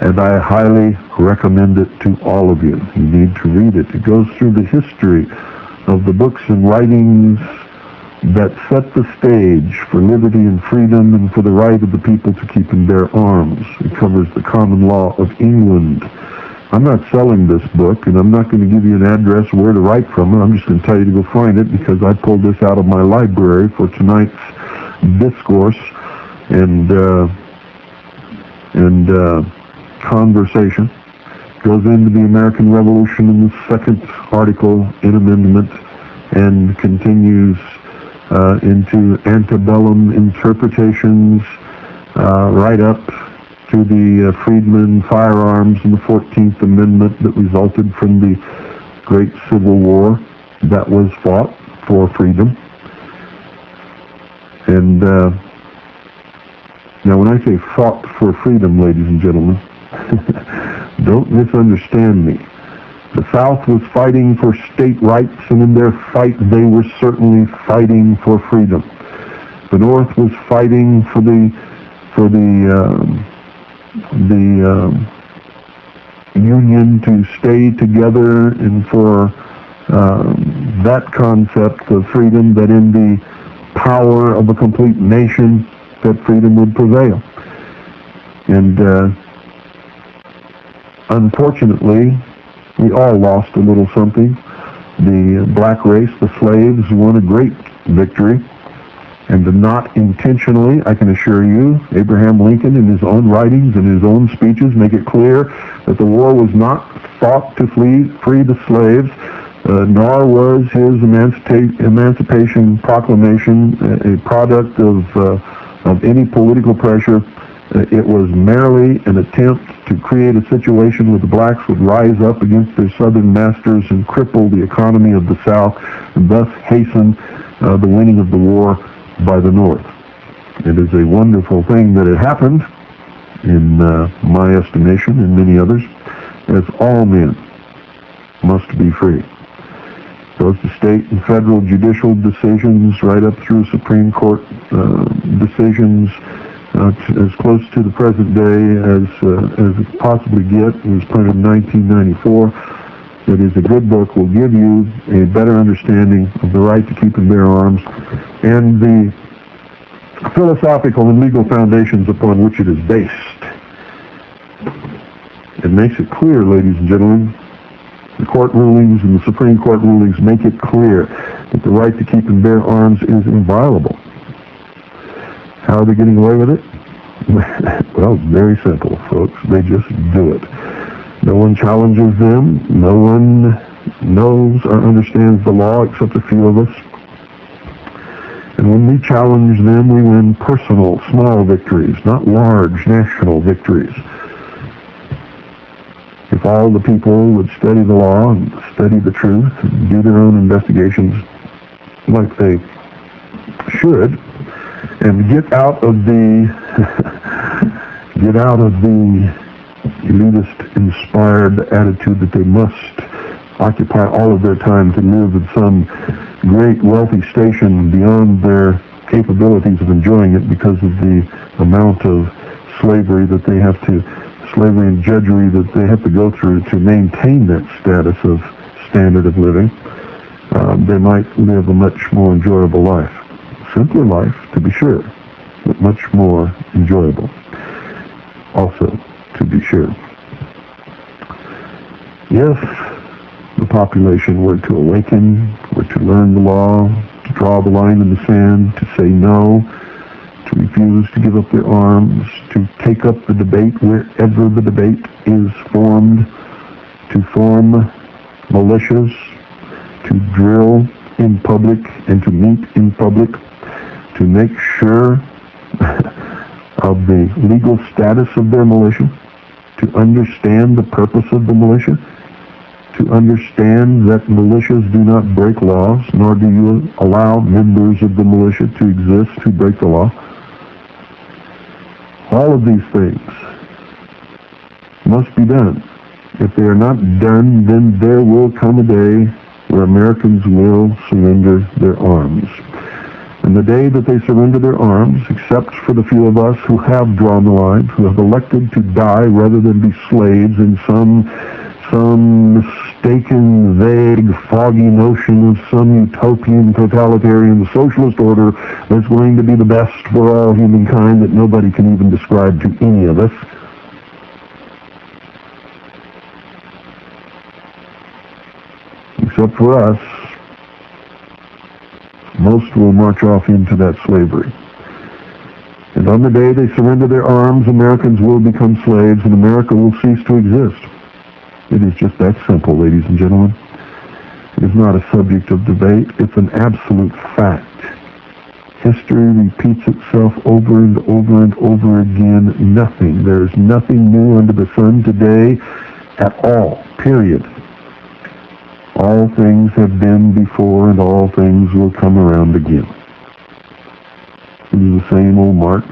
and I highly recommend it to all of you. You need to read it. It goes through the history of the books and writings that set the stage for liberty and freedom and for the right of the people to keep and bear arms. It covers the common law of England. I'm not selling this book, and I'm not going to give you an address where to write from it. I'm just going to tell you to go find it, because I pulled this out of my library for tonight's discourse and conversation. Goes into the American Revolution in the second article in Amendment, and continues into antebellum interpretations, right up to the freedmen firearms and the 14th Amendment that resulted from the Great Civil War that was fought for freedom. And now when I say fought for freedom, ladies and gentlemen, don't misunderstand me. The South was fighting for state rights, and in their fight they were certainly fighting for freedom. The North was fighting for the Union to stay together, and for that concept of freedom, that in the power of a complete nation that freedom would prevail. And unfortunately, we all lost a little something. The black race, the slaves, won a great victory, and did not intentionally, I can assure you, Abraham Lincoln in his own writings and his own speeches make it clear that the war was not fought to free the slaves, nor was his Emancipation Proclamation a product of any political pressure. It was merely an attempt to create a situation where the blacks would rise up against their southern masters and cripple the economy of the South, and thus hasten the winning of the war by the North. It is a wonderful thing that it happened, in my estimation and many others, as all men must be free. Goes to state and federal judicial decisions, right up through Supreme Court decisions, as close to the present day as it possibly get. It was printed in 1994. It is a good book, will give you a better understanding of the right to keep and bear arms and the philosophical and legal foundations upon which it is based. It makes it clear, ladies and gentlemen, the court rulings and the Supreme Court rulings make it clear that the right to keep and bear arms is inviolable. How are they getting away with it? Well, very simple, folks. They just do it. No one challenges them. No one knows or understands the law except a few of us. And when we challenge them, we win personal, small victories, not large national victories. If all the people would study the law and study the truth and do their own investigations like they should, and get out of the elitist inspired attitude that they must occupy all of their time to live in some great wealthy station beyond their capabilities of enjoying it because of the amount of slavery and drudgery that they have to go through to maintain that status of standard of living, they might live a much more enjoyable life. Simpler life, to be sure, but much more enjoyable also, to be sure. If the population were to awaken, were to learn the law, to draw the line in the sand, to say no, to refuse to give up their arms, to take up the debate wherever the debate is formed, to form militias, to drill in public and to meet in public, to make sure of the legal status of their militia, to understand the purpose of the militia, to understand that militias do not break laws, nor do you allow members of the militia to exist who break the law. All of these things must be done. If they are not done, then there will come a day where Americans will surrender their arms. And the day that they surrender their arms, except for the few of us who have drawn the line, who have elected to die rather than be slaves in some mistaken, vague, foggy notion of some utopian, totalitarian, socialist order that's going to be the best for all humankind that nobody can even describe to any of us. Except for us, most will march off into that slavery. And on the day they surrender their arms, Americans will become slaves and America will cease to exist. It is just that simple, ladies and gentlemen. It is not a subject of debate. It's an absolute fact. History repeats itself over and over and over again. Nothing. There is nothing new under the sun today at all. Period. All things have been before, and all things will come around again. It is the same old march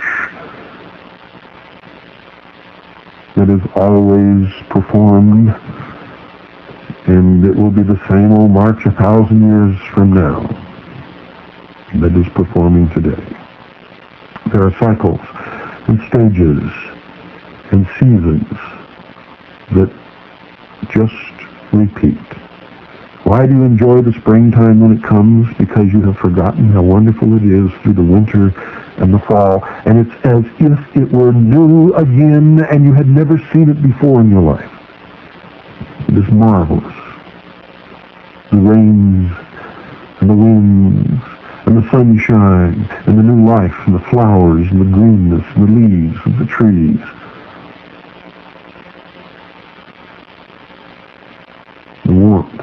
that is always performed, and it will be the same old march 1,000 years from now that is performing today. There are cycles and stages and seasons that just repeat. Why do you enjoy the springtime when it comes? Because you have forgotten how wonderful it is through the winter and the fall, and it's as if it were new again and you had never seen it before in your life. It is marvelous. The rains and the winds and the sunshine and the new life and the flowers and the greenness and the leaves of the trees. The warmth.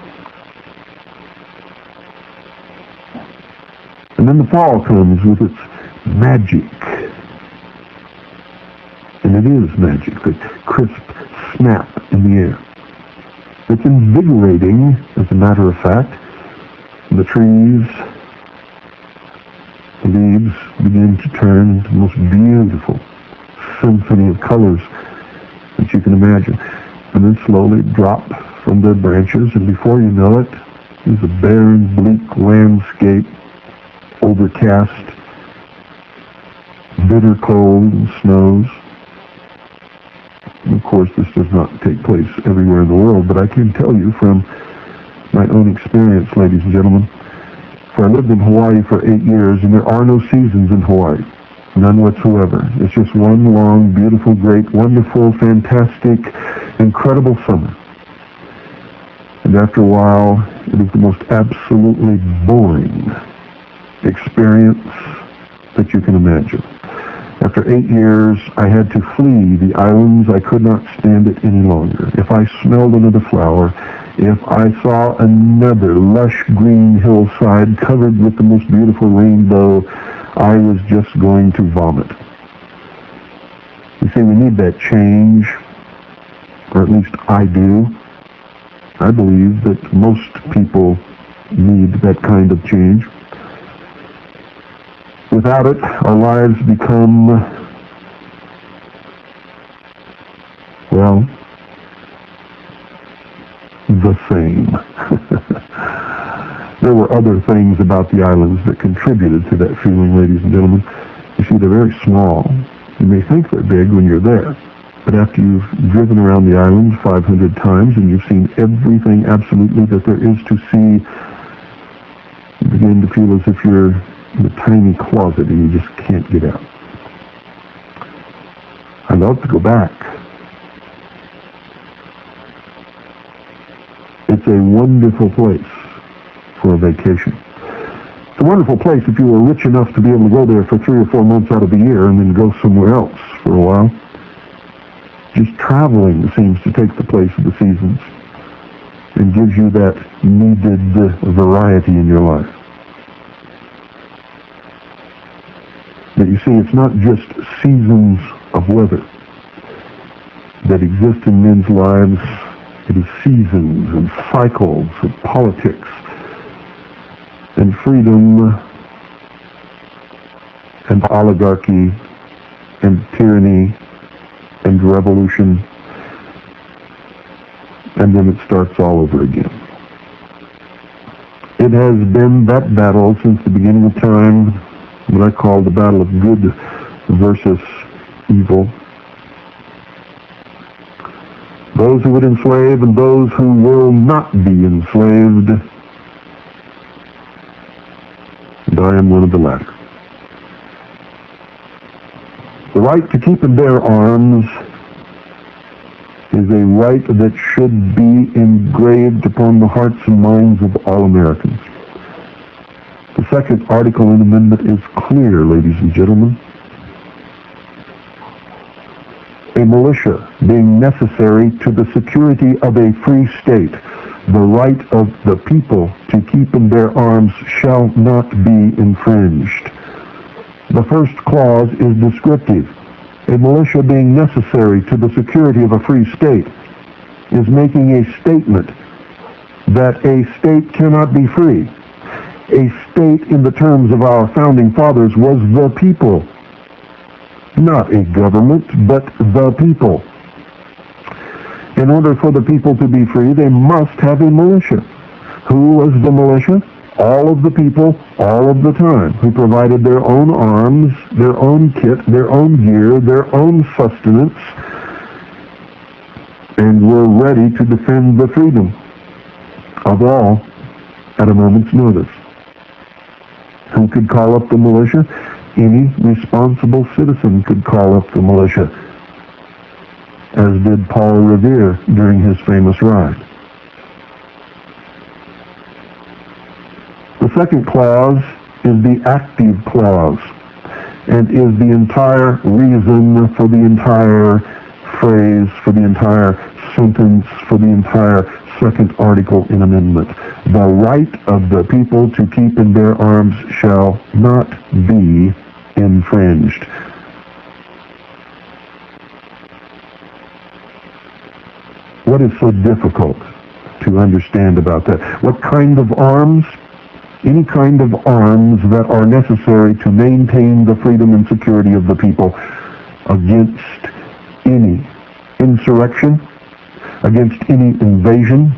And then the fall comes with its magic. And it is magic, the crisp snap in the air. It's invigorating, as a matter of fact. The trees, the leaves begin to turn into the most beautiful symphony of colors that you can imagine. And then slowly drop from their branches, and before you know it, there's a barren, bleak landscape, overcast, bitter cold and snows. And of course, this does not take place everywhere in the world, but I can tell you from my own experience, ladies and gentlemen, for I lived in Hawaii for 8 years, and there are no seasons in Hawaii. None whatsoever. It's just one long, beautiful, great, wonderful, fantastic, incredible summer. And after a while, it is the most absolutely boring experience that you can imagine. After 8 years, I had to flee the islands. I could not stand it any longer. If I smelled another flower, if I saw another lush green hillside covered with the most beautiful rainbow, I was just going to vomit. You see, we need that change, or at least I do. I believe that most people need that kind of change. Without it, our lives become, well, the same. There were other things about the islands that contributed to that feeling, ladies and gentlemen. You see, they're very small. You may think they're big when you're there, but after you've driven around the islands 500 times and you've seen everything absolutely that there is to see, you begin to feel as if you're in a tiny closet and you just can't get out. I'd love to go back. It's a wonderful place for a vacation. It's a wonderful place if you were rich enough to be able to go there for 3 or 4 months out of the year and then go somewhere else for a while. Just traveling seems to take the place of the seasons and gives you that needed variety in your life. But you see, it's not just seasons of weather that exist in men's lives. It is seasons and cycles of politics and freedom and oligarchy and tyranny and revolution. And then it starts all over again. It has been that battle since the beginning of time, what I call the battle of good versus evil. Those who would enslave and those who will not be enslaved. And I am one of the latter. The right to keep and bear arms is a right that should be engraved upon the hearts and minds of all Americans. The second article in the amendment is clear, ladies and gentlemen. A militia being necessary to the security of a free state, the right of the people to keep and bear arms shall not be infringed. The first clause is descriptive. A militia being necessary to the security of a free state is making a statement that a state cannot be free. A state, in the terms of our founding fathers, was the people. Not a government, but the people. In order for the people to be free, they must have a militia. Who was the militia? All of the people, all of the time, who provided their own arms, their own kit, their own gear, their own sustenance, and were ready to defend the freedom of all at a moment's notice. Who could call up the militia? Any responsible citizen could call up the militia, as did Paul Revere during his famous ride. The second clause is the active clause, and is the entire reason for the entire phrase, for the entire sentence, for the entire second article in amendment. The right of the people to keep and bear arms shall not be infringed. What is so difficult to understand about that? What kind of arms? Any kind of arms that are necessary to maintain the freedom and security of the people against any insurrection, against any invasion,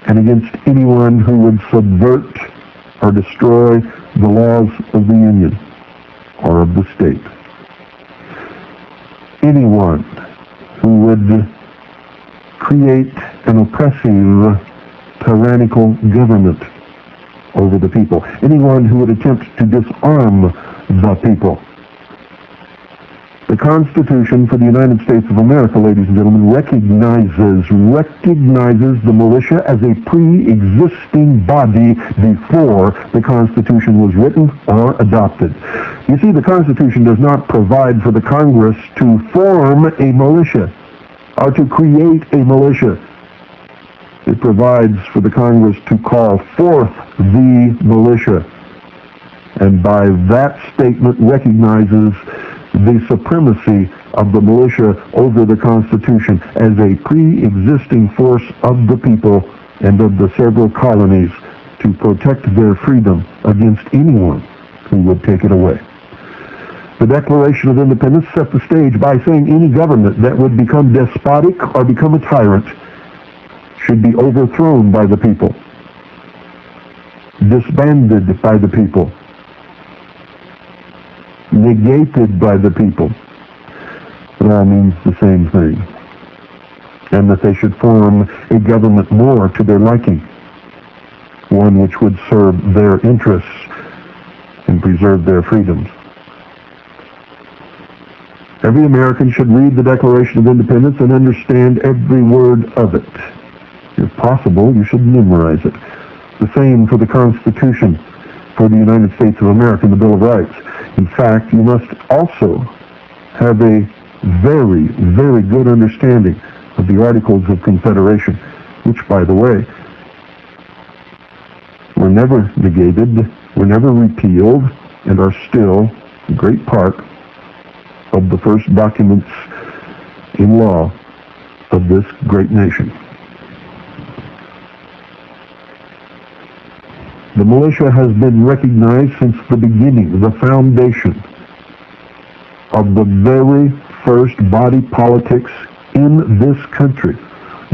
and against anyone who would subvert or destroy the laws of the Union or of the state. Anyone who would create an oppressive, tyrannical government over the people. Anyone who would attempt to disarm the people. The Constitution for the United States of America, ladies and gentlemen, recognizes the militia as a pre-existing body before the Constitution was written or adopted. You see, the Constitution does not provide for the Congress to form a militia or to create a militia. It provides for the Congress to call forth the militia, and by that statement recognizes the supremacy of the militia over the Constitution as a pre-existing force of the people and of the several colonies to protect their freedom against anyone who would take it away. The Declaration of Independence set the stage by saying any government that would become despotic or become a tyrant should be overthrown by the people, disbanded by the people, negated by the people. It all means the same thing. And that they should form a government more to their liking, one which would serve their interests and preserve their freedoms. Every American should read the Declaration of Independence and understand every word of it. If possible, you should memorize it. The same for the Constitution for the United States of America and the Bill of Rights. In fact, you must also have a very, very good understanding of the Articles of Confederation, which, by the way, were never negated, were never repealed, and are still a great part of the first documents in law of this great nation. The militia has been recognized since the beginning, the foundation of the very first body politics in this country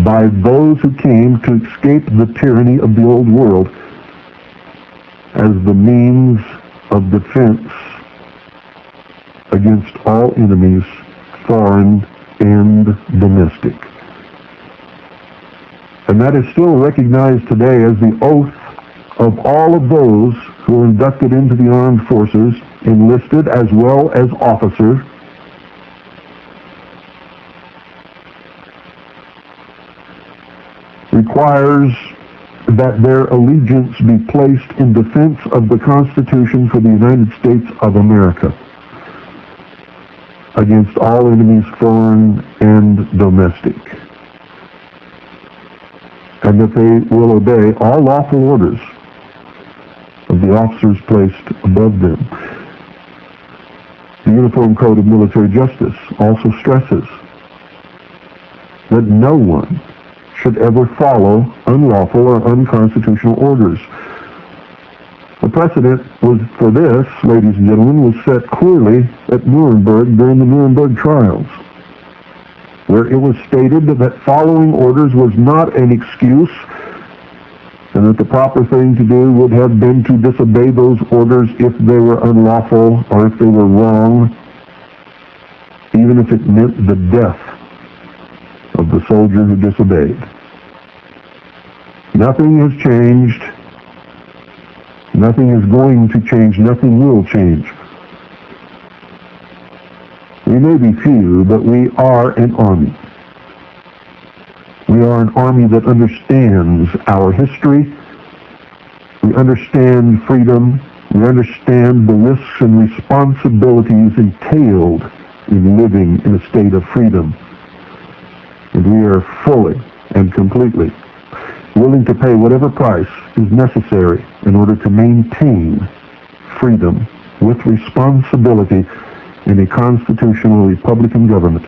by those who came to escape the tyranny of the old world as the means of defense against all enemies, foreign and domestic. And that is still recognized today as the oath of all of those who are inducted into the armed forces, enlisted as well as officers, requires that their allegiance be placed in defense of the Constitution for the United States of America against all enemies, foreign and domestic, and that they will obey all lawful orders of the officers placed above them. The Uniform Code of Military Justice also stresses that no one should ever follow unlawful or unconstitutional orders. The precedent for this, ladies and gentlemen, was set clearly at Nuremberg during the Nuremberg trials, where it was stated that following orders was not an excuse, and that the proper thing to do would have been to disobey those orders if they were unlawful or if they were wrong, even if it meant the death of the soldier who disobeyed. Nothing has changed. Nothing is going to change. Nothing will change. We may be few, but we are an army. We are an army that understands our history. We understand freedom. We understand the risks and responsibilities entailed in living in a state of freedom. And we are fully and completely willing to pay whatever price is necessary in order to maintain freedom with responsibility in a constitutional Republican government,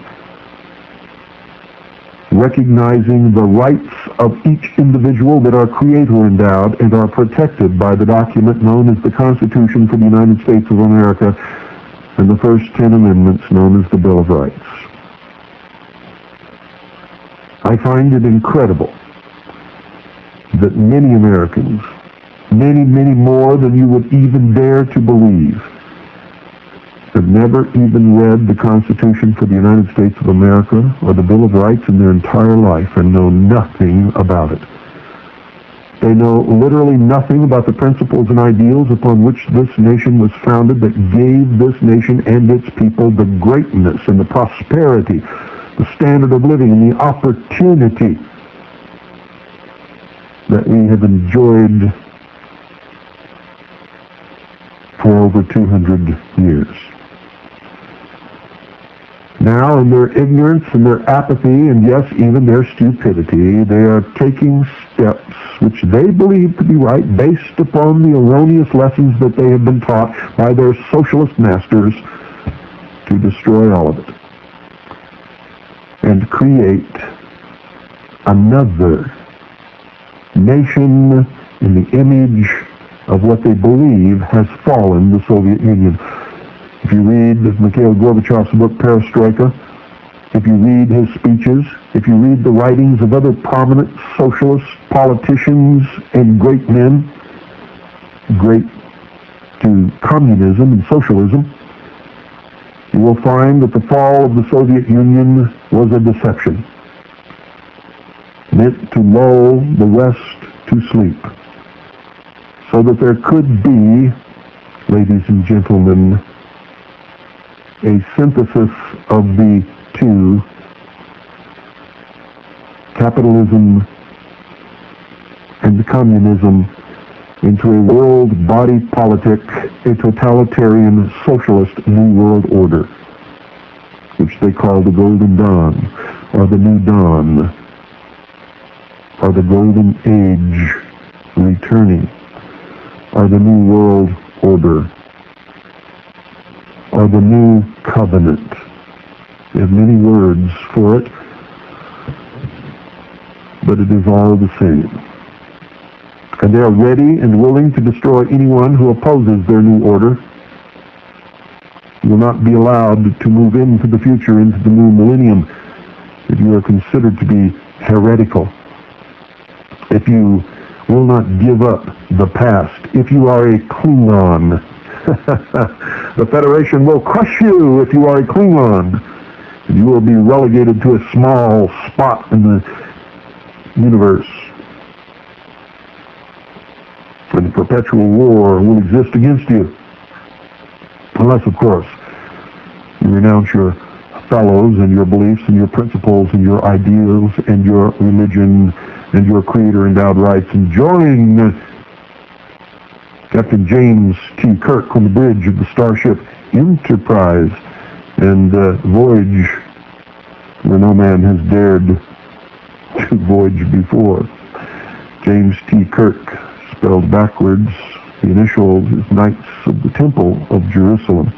recognizing the rights of each individual that our Creator endowed and are protected by the document known as the Constitution for the United States of America and the first 10 amendments known as the Bill of Rights. I find it incredible that many Americans, many more than you would even dare to believe, have never even read the Constitution for the United States of America or the Bill of Rights in their entire life and know nothing about it. They know literally nothing about the principles and ideals upon which this nation was founded, that gave this nation and its people the greatness and the prosperity, the standard of living and the opportunity that we have enjoyed for over 200 years. Now, in their ignorance and their apathy, and yes, even their stupidity, they are taking steps which they believe to be right based upon the erroneous lessons that they have been taught by their socialist masters to destroy all of it and create another nation in the image of what they believe has fallen, the Soviet Union. If you read Mikhail Gorbachev's book, Perestroika, if you read his speeches, if you read the writings of other prominent socialist politicians and great men, great to communism and socialism, you will find that the fall of the Soviet Union was a deception, meant to lull the West to sleep, so that there could be, ladies and gentlemen, a synthesis of the two, capitalism and communism, into a world body politic, a totalitarian socialist new world order, which they call the Golden Dawn, or the New Dawn, or the Golden Age returning, or the New World Order, or the New Covenant. They have many words for it, but it is all the same. And they are ready and willing to destroy anyone who opposes their new order. You will not be allowed to move into the future, into the new millennium, if you are considered to be heretical, if you will not give up the past, if you are a Klingon. The Federation will crush you if you are a Klingon. You will be relegated to a small spot in the universe. And a perpetual war will exist against you. Unless, of course, you renounce your fellows and your beliefs and your principles and your ideals and your religion and your Creator-endowed rights and join Captain James T. Kirk on the bridge of the Starship Enterprise and voyage where no man has dared to voyage before. James T. Kirk, spelled backwards, the initials is Knights of the Temple of Jerusalem.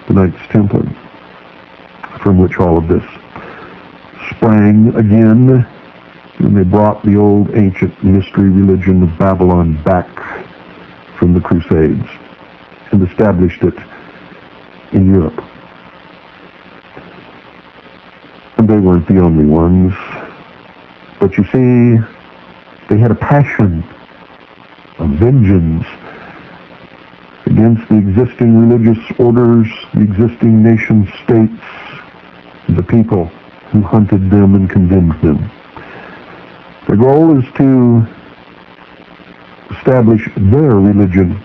the Knights Templar, from which all of this sprang again when they brought the old ancient mystery religion of Babylon back from the Crusades and established it in Europe. And they weren't the only ones. But you see, they had a passion, a vengeance against the existing religious orders, the existing nation states, the people who hunted them and condemned them. Their goal is to establish their religion,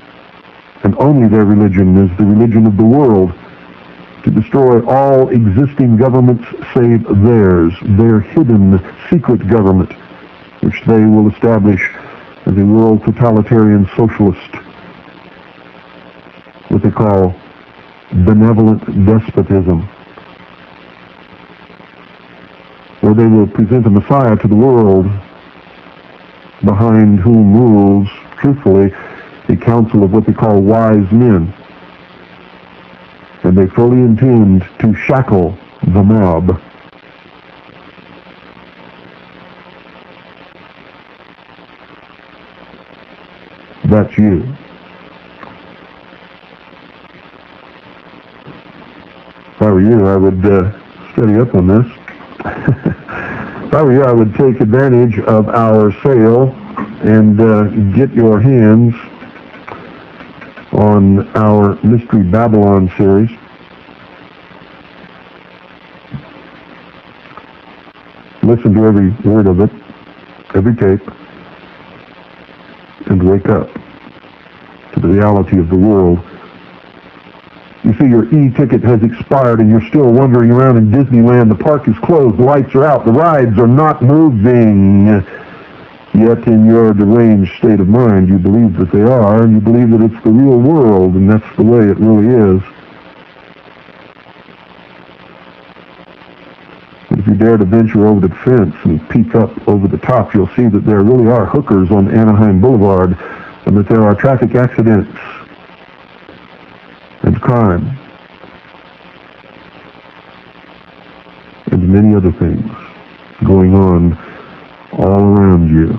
and only their religion is the religion of the world, to destroy all existing governments save theirs, their hidden secret government, which they will establish as a world totalitarian socialist, what they call benevolent despotism, where they will present a Messiah to the world behind whom rules, truthfully, a council of what they call wise men. And they fully intend to shackle the mob. That's you. If I were you, I would study up on this. If I were you, I would take advantage of our sale and get your hands on our Mystery Babylon series. Listen to every word of it, every tape, and wake up to the reality of the world. You see, your e-ticket has expired and you're still wandering around in Disneyland. The park is closed, the lights are out, the rides are not moving. Yet in your deranged state of mind, you believe that they are, and you believe that it's the real world, and that's the way it really is. But if you dare to venture over the fence and peek up over the top, you'll see that there really are hookers on Anaheim Boulevard, and that there are traffic accidents and crime and many other things going on all around you,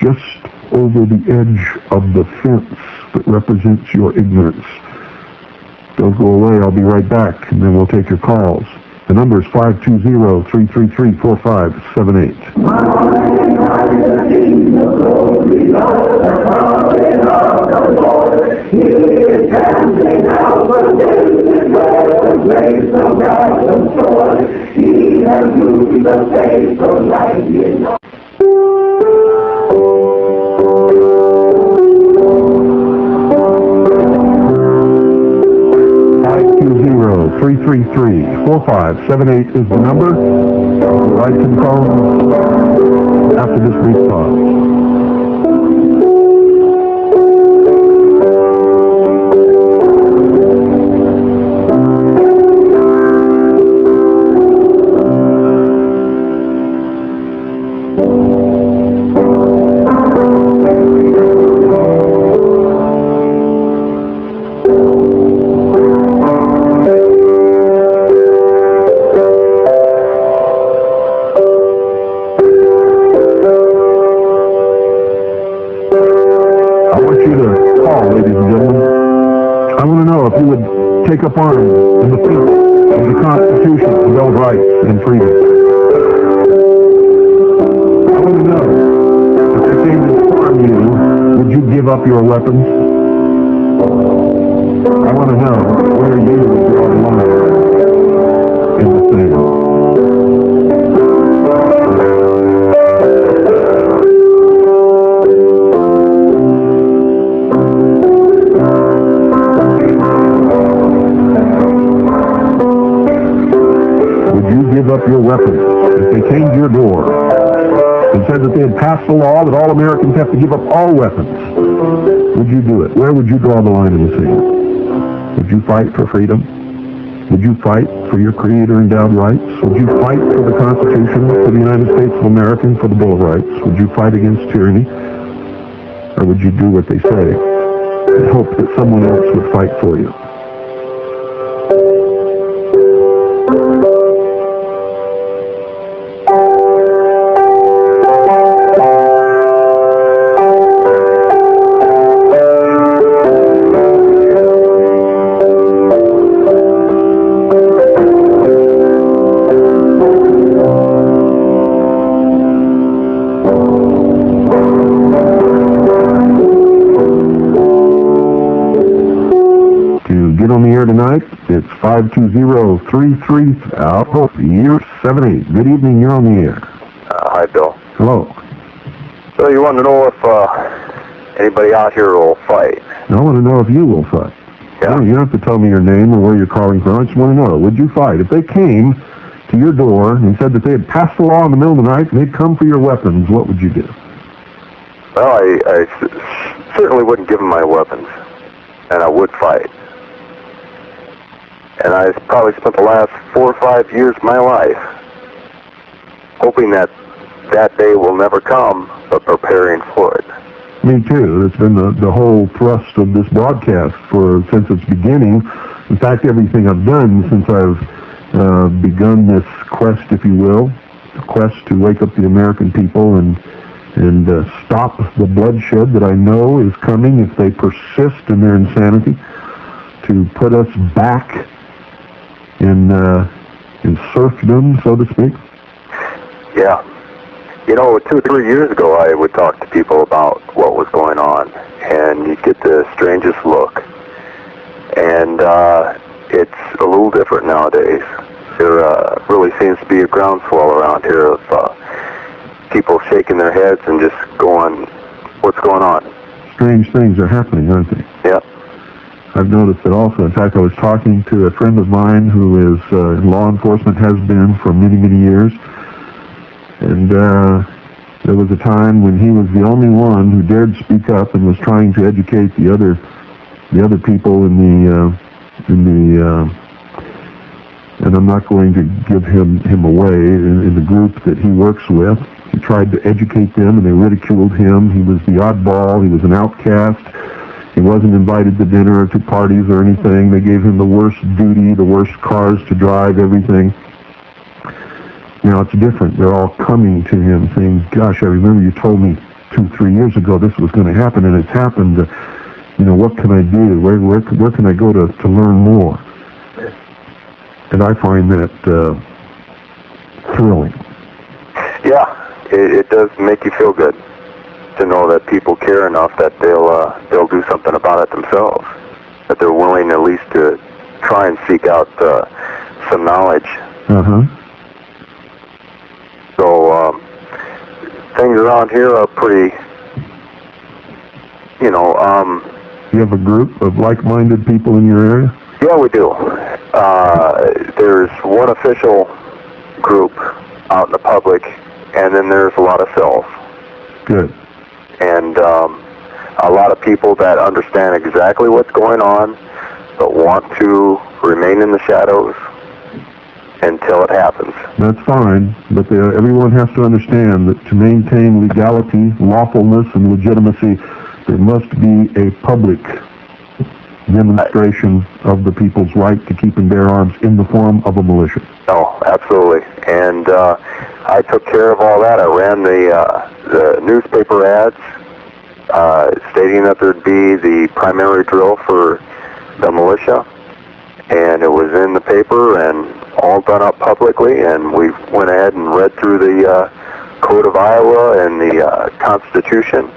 just over the edge of the fence that represents your ignorance. Don't go away. I'll be right back, and then we'll take your calls. The number is 520-333-4578. He has moved the face of light. 520-333-4578 is the number. Right to the phone after this brief pause. Take up arms in defense of the Constitution, the Bill of Rights, and freedom. I want to know, if they came to harm you, would you give up your weapons? I want to know where you would draw the line in the thing. Give up your weapons. If they came to your door and said that they had passed a law that all Americans have to give up all weapons, would you do it? Where would you draw the line in the sand? Would you fight for freedom? Would you fight for your Creator-endowed rights? Would you fight for the Constitution, for the United States of America, and for the Bill of Rights? Would you fight against tyranny? Or would you do what they say and hope that someone else would fight for you? get on the air tonight, it's 520-33-year-78. Good evening, you're on the air. Hi, Bill. Hello. So you want to know if anybody out here will fight? I want to know if you will fight. Yeah. No, you don't have to tell me your name or where you're calling from. I just want to know, would you fight? If they came to your door and said that they had passed a law in the middle of the night and they'd come for your weapons, what would you do? Well, I certainly wouldn't give them my weapons, and I would fight. And I probably spent the last 4 or 5 years of my life hoping that that day will never come, but preparing for it. Me too. It's been the whole thrust of this broadcast since its beginning. In fact, everything I've done since I've begun this quest, if you will, a quest to wake up the American people and stop the bloodshed that I know is coming if they persist in their insanity, to put us back in serfdom, so to speak. Yeah. You know, 2 or 3 years ago, I would talk to people about what was going on, and you'd get the strangest look. And it's a little different nowadays. There really seems to be a groundswell around here of people shaking their heads and just going, what's going on? Strange things are happening, aren't they? Yeah. I've noticed it also. In fact, I was talking to a friend of mine who is in law enforcement, has been for many, many years. And there was a time when he was the only one who dared speak up and was trying to educate the other people in the and I'm not going to give him away in the group that he works with. He tried to educate them, and they ridiculed him. He was the oddball. He was an outcast. He wasn't invited to dinner or to parties or anything. They gave him the worst duty, the worst cars to drive, everything. Now it's different. They're all coming to him saying, gosh, I remember you told me 2, 3 years ago this was going to happen, and it's happened. What can I do? Where can I go to learn more? And I find that thrilling. Yeah, it does make you feel good to know that people care enough that they'll do something about it themselves, that they're willing at least to try and seek out some knowledge. Uh-huh. So things around here are pretty, You have a group of like-minded people in your area? Yeah, we do. There's one official group out in the public, and then there's a lot of self. Good. And a lot of people that understand exactly what's going on, but want to remain in the shadows until it happens. That's fine, but everyone has to understand that to maintain legality, lawfulness, and legitimacy, there must be a public demonstration of the people's right to keep and bear arms in the form of a militia. Oh, absolutely. And I took care of all that. I ran the newspaper ads stating that there'd be the primary drill for the militia, and it was in the paper and all done up publicly, and we went ahead and read through the Code of Iowa and the Constitution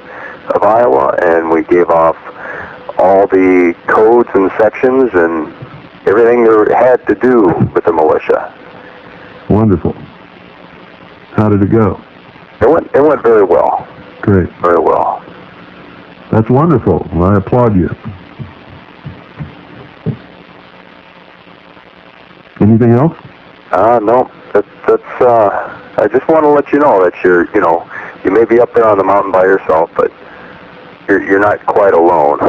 of Iowa, and we gave off all the codes and sections and everything there had to do with the militia. Wonderful. How did it go? It went very well. Great. Very well. That's wonderful. Well, I applaud you. Anything else? No. That's I just want to let you know that you may be up there on the mountain by yourself, but you're not quite alone.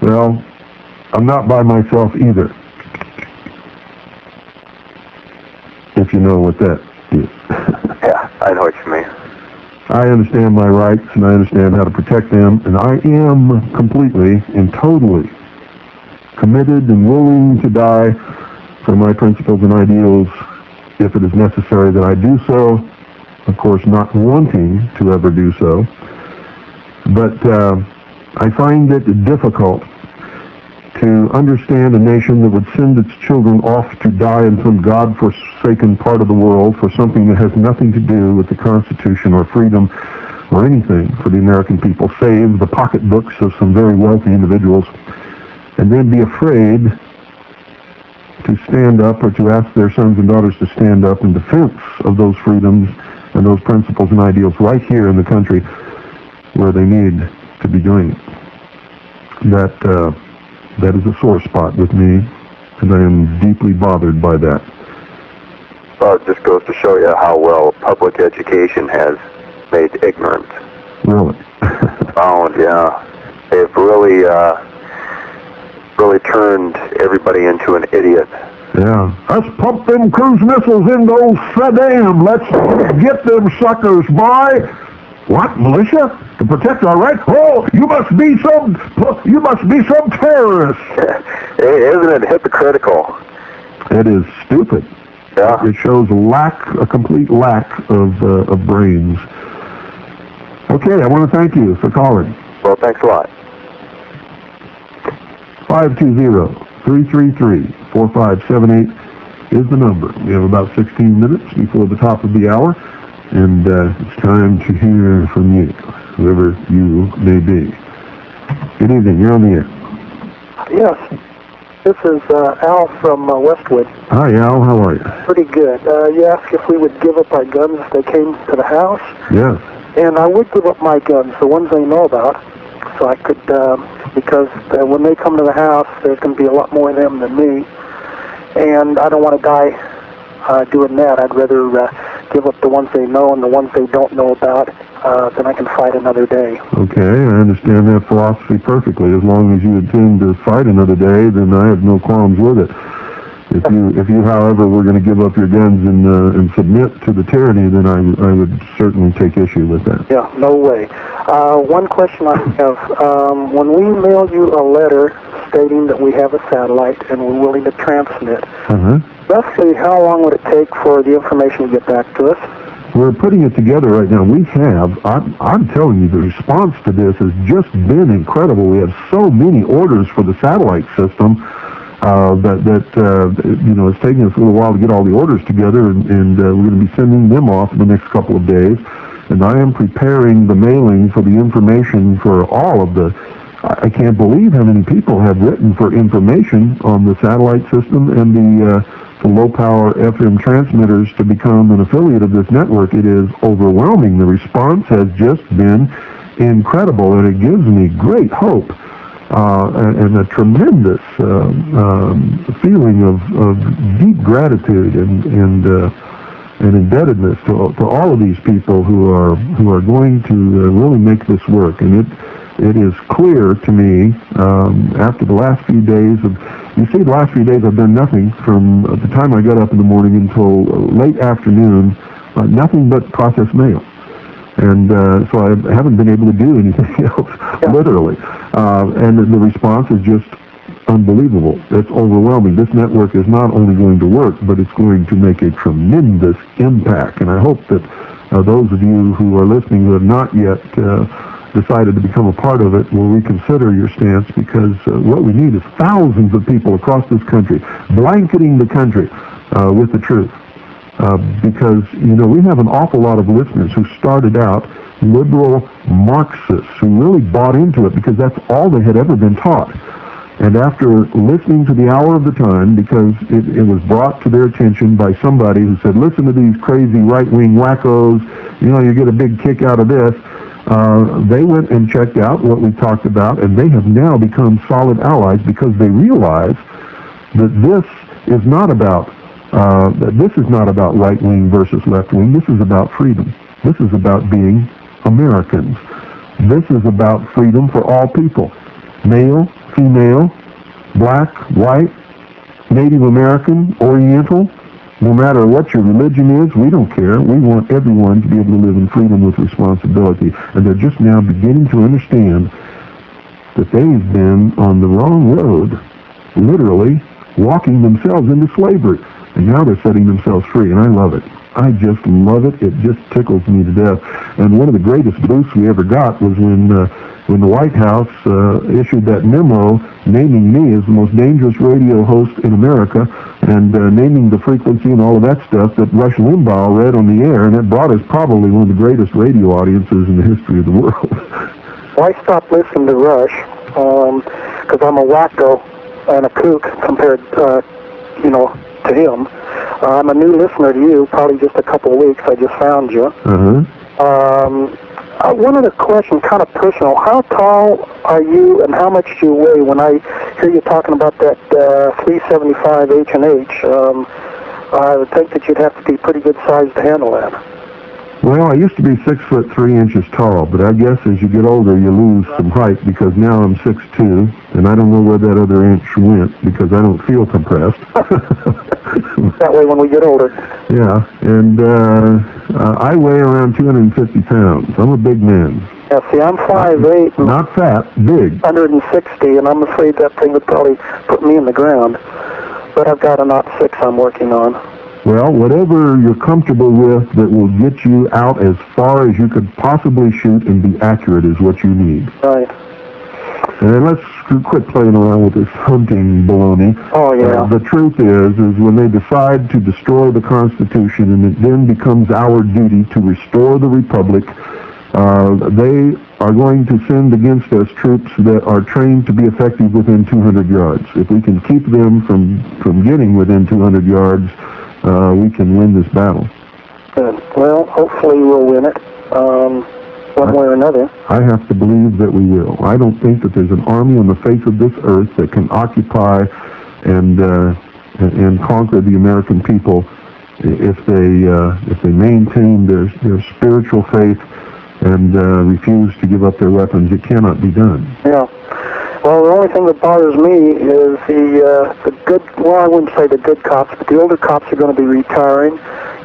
Well, I'm not by myself either. If you know what that is. Yeah, I know what you mean. I understand my rights, and I understand how to protect them, and I am completely and totally committed and willing to die for my principles and ideals if it is necessary that I do so. Of course, not wanting to ever do so. But I find it difficult to understand a nation that would send its children off to die in some God-forsaken part of the world for something that has nothing to do with the Constitution or freedom or anything for the American people, save the pocketbooks of some very wealthy individuals and then be afraid to stand up or to ask their sons and daughters to stand up in defense of those freedoms and those principles and ideals right here in the country where they need to be doing it. That is a sore spot with me, and I am deeply bothered by that. Well, it just goes to show you how well public education has made ignorance. Really? Found, yeah. They've really turned everybody into an idiot. Yeah. Let's pump them cruise missiles into old Saddam. Let's get them suckers by. What, militia? To protect our rights? Oh, you must be some terrorist. Isn't it hypocritical? It is stupid. Yeah. It shows a complete lack of brains. Okay, I want to thank you for calling. Well, thanks a lot. 520-333-4578 is the number. We have about 16 minutes before the top of the hour, and it's time to hear from you, whoever you may be. Good evening. You're on the air. Yes. This is Al from Westwood. Hi, Al. How are you? Pretty good. You asked if we would give up our guns if they came to the house. Yes. And I would give up my guns, the ones they know about, so I could, because when they come to the house, there's going to be a lot more of them than me. And I don't want to die doing that. I'd rather give up the ones they know and the ones they don't know about, then I can fight another day. Okay, I understand that philosophy perfectly. As long as you intend to fight another day, then I have no qualms with it. If you, however, were going to give up your guns and submit to the tyranny, then I would certainly take issue with that. Yeah, no way. One question I have: when we mail you a letter stating that we have a satellite and we're willing to transmit, roughly how long would it take for the information to get back to us? We're putting it together right now. I'm telling you, the response to this has just been incredible. We have so many orders for the satellite system that it's taking us a little while to get all the orders together, and we're going to be sending them off in the next couple of days. And I am preparing the mailing for the information for all of the... I can't believe how many people have written for information on the satellite system and the low-power FM transmitters to become an affiliate of this network. It is overwhelming. The response has just been incredible, and it gives me great hope and a tremendous feeling of deep gratitude and indebtedness to all of these people who are going to really make this work. And it is clear to me after the last few days of... You see, the last few days I've done nothing from the time I got up in the morning until late afternoon, nothing but process mail. And so I haven't been able to do anything else, literally. And the response is just unbelievable. It's overwhelming. This network is not only going to work, but it's going to make a tremendous impact. And I hope that those of you who are listening who have not yet decided to become a part of it will reconsider your stance, because what we need is thousands of people across this country blanketing the country with the truth. Because, we have an awful lot of listeners who started out liberal Marxists who really bought into it because that's all they had ever been taught. And after listening to the hour of the time, because it was brought to their attention by somebody who said, listen to these crazy right-wing wackos, you get a big kick out of this, they went and checked out what we talked about, and they have now become solid allies because they realize that this is not about right-wing versus left-wing. This is about freedom. This is about being Americans. This is about freedom for all people. Male, female, black, white, Native American, Oriental, no matter what your religion is, we don't care. We want everyone to be able to live in freedom with responsibility. And they're just now beginning to understand that they've been on the wrong road, literally walking themselves into slavery. And now they're setting themselves free, and I love it. I just love it. It just tickles me to death. And one of the greatest boosts we ever got was when the White House issued that memo naming me as the most dangerous radio host in America, and naming the frequency and all of that stuff that Rush Limbaugh read on the air, and it brought us probably one of the greatest radio audiences in the history of the world. Well, I stopped listening to Rush because I'm a wacko and a kook compared, you know, to him. I'm a new listener to you, probably just a couple of weeks. I just found you. One other question, kind of personal. How tall are you and how much do you weigh? When I hear you talking about that 375 H&H, I would think that you'd have to be pretty good size to handle that. Well, I used to be 6'3" tall, but I guess as you get older, you lose some height because now I'm 6'2", and I don't know where that other inch went because I don't feel compressed. That way when we get older. Yeah, and I weigh around 250 pounds. I'm a big man. Yeah, see, I'm 5'8". Not fat, big. 160, and I'm afraid that thing would probably put me in the ground. But I've got a 0.6 I'm working on. Well, whatever you're comfortable with that will get you out as far as you could possibly shoot and be accurate is what you need. Right. And let's quit playing around with this hunting baloney. Oh, yeah. The truth is when they decide to destroy the Constitution and it then becomes our duty to restore the Republic, they are going to send against us troops that are trained to be effective within 200 yards. If we can keep them from getting within 200 yards, we can win this battle. Good. Well, hopefully we'll win it, one way or another. I have to believe that we will. I don't think that there's an army on the face of this earth that can occupy and conquer the American people if they maintain their spiritual faith and refuse to give up their weapons. It cannot be done. Yeah. Well, the only thing that bothers me is the good, well, I wouldn't say the good cops, but the older cops are going to be retiring.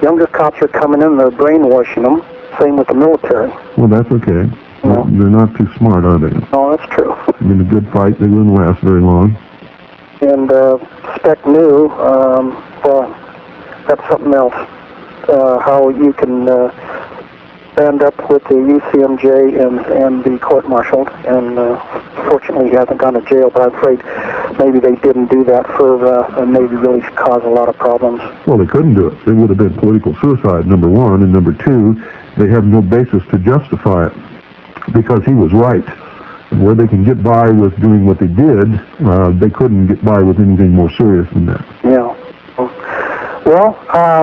Younger cops are coming in, they're brainwashing them. Same with the military. Well, that's okay. Yeah. They're not too smart, are they? No, that's true. I mean, a good fight, they wouldn't last very long. And spec new, well, that's something else. How you can stand up with the UCMJ and be court-martialed. And fortunately, he hasn't gone to jail, but I'm afraid maybe they didn't do that for maybe really cause a lot of problems. Well, they couldn't do it. It would have been political suicide, number one. And number two, they have no basis to justify it because he was right. Where they can get by with doing what they did, they couldn't get by with anything more serious than that. Yeah. Well,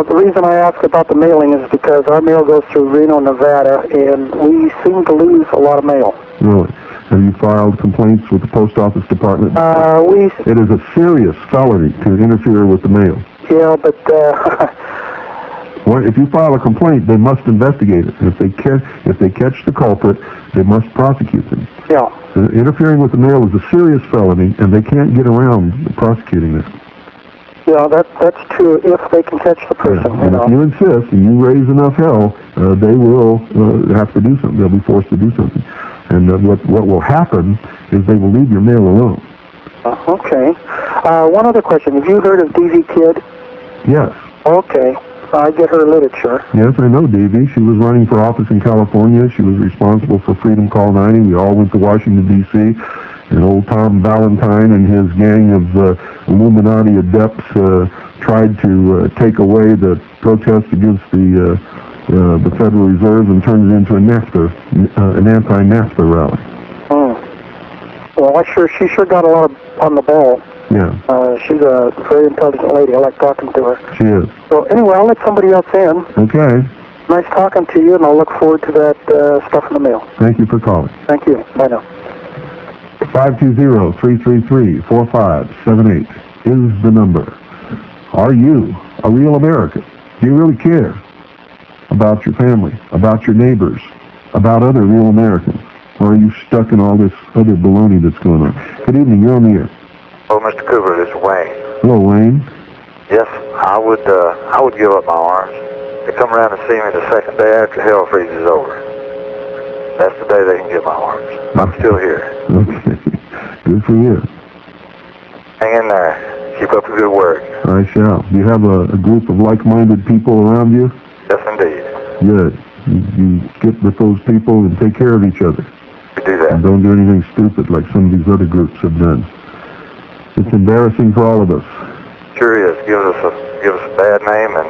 the reason I ask about the mailing is because our mail goes through Reno, Nevada, and we seem to lose a lot of mail. Really? Have you filed complaints with the Post Office Department? It is a serious felony to interfere with the mail. Yeah, but well, if you file a complaint, they must investigate it. If they catch the culprit, they must prosecute them. Yeah. Interfering with the mail is a serious felony, and they can't get around prosecuting it. Yeah, that's true if they can catch the person. Yeah. And if you insist and you raise enough hell, they will have to do something. They'll be forced to do something. And what will happen is they will leave your mail alone. Okay. One other question. Have you heard of D.V. Kidd? Yes. Okay. I get her literature. Yes, I know D.V. She was running for office in California. She was responsible for Freedom Call 90. We all went to Washington, D.C. And old Tom Valentine and his gang of Illuminati adepts tried to take away the protest against the Federal Reserve and turned it into an anti-NAFTA rally. Well, she sure got a lot on the ball. Yeah. She's a very intelligent lady. I like talking to her. She is. So anyway, I'll let somebody else in. Okay. Nice talking to you, and I'll look forward to that stuff in the mail. Thank you for calling. Thank you. Bye now. 520-333-4578 is the number. Are you a real American? Do you really care about your family, about your neighbors, about other real Americans? Or are you stuck in all this other baloney that's going on? Good evening, you're on the air. Oh, Mr. Cooper, this is Wayne. Hello, Wayne. Yes, I would give up my arms. They come around and see me the second day after hell freezes over. That's the day they can get my arms. I'm still here. Okay. Good for you. Hang in there. Keep up the good work. I shall. Do you have a group of like-minded people around you? Yes, indeed. Good. You get with those people and take care of each other. We do that. And don't do anything stupid like some of these other groups have done. It's embarrassing for all of us. Sure is. Gives us a bad name and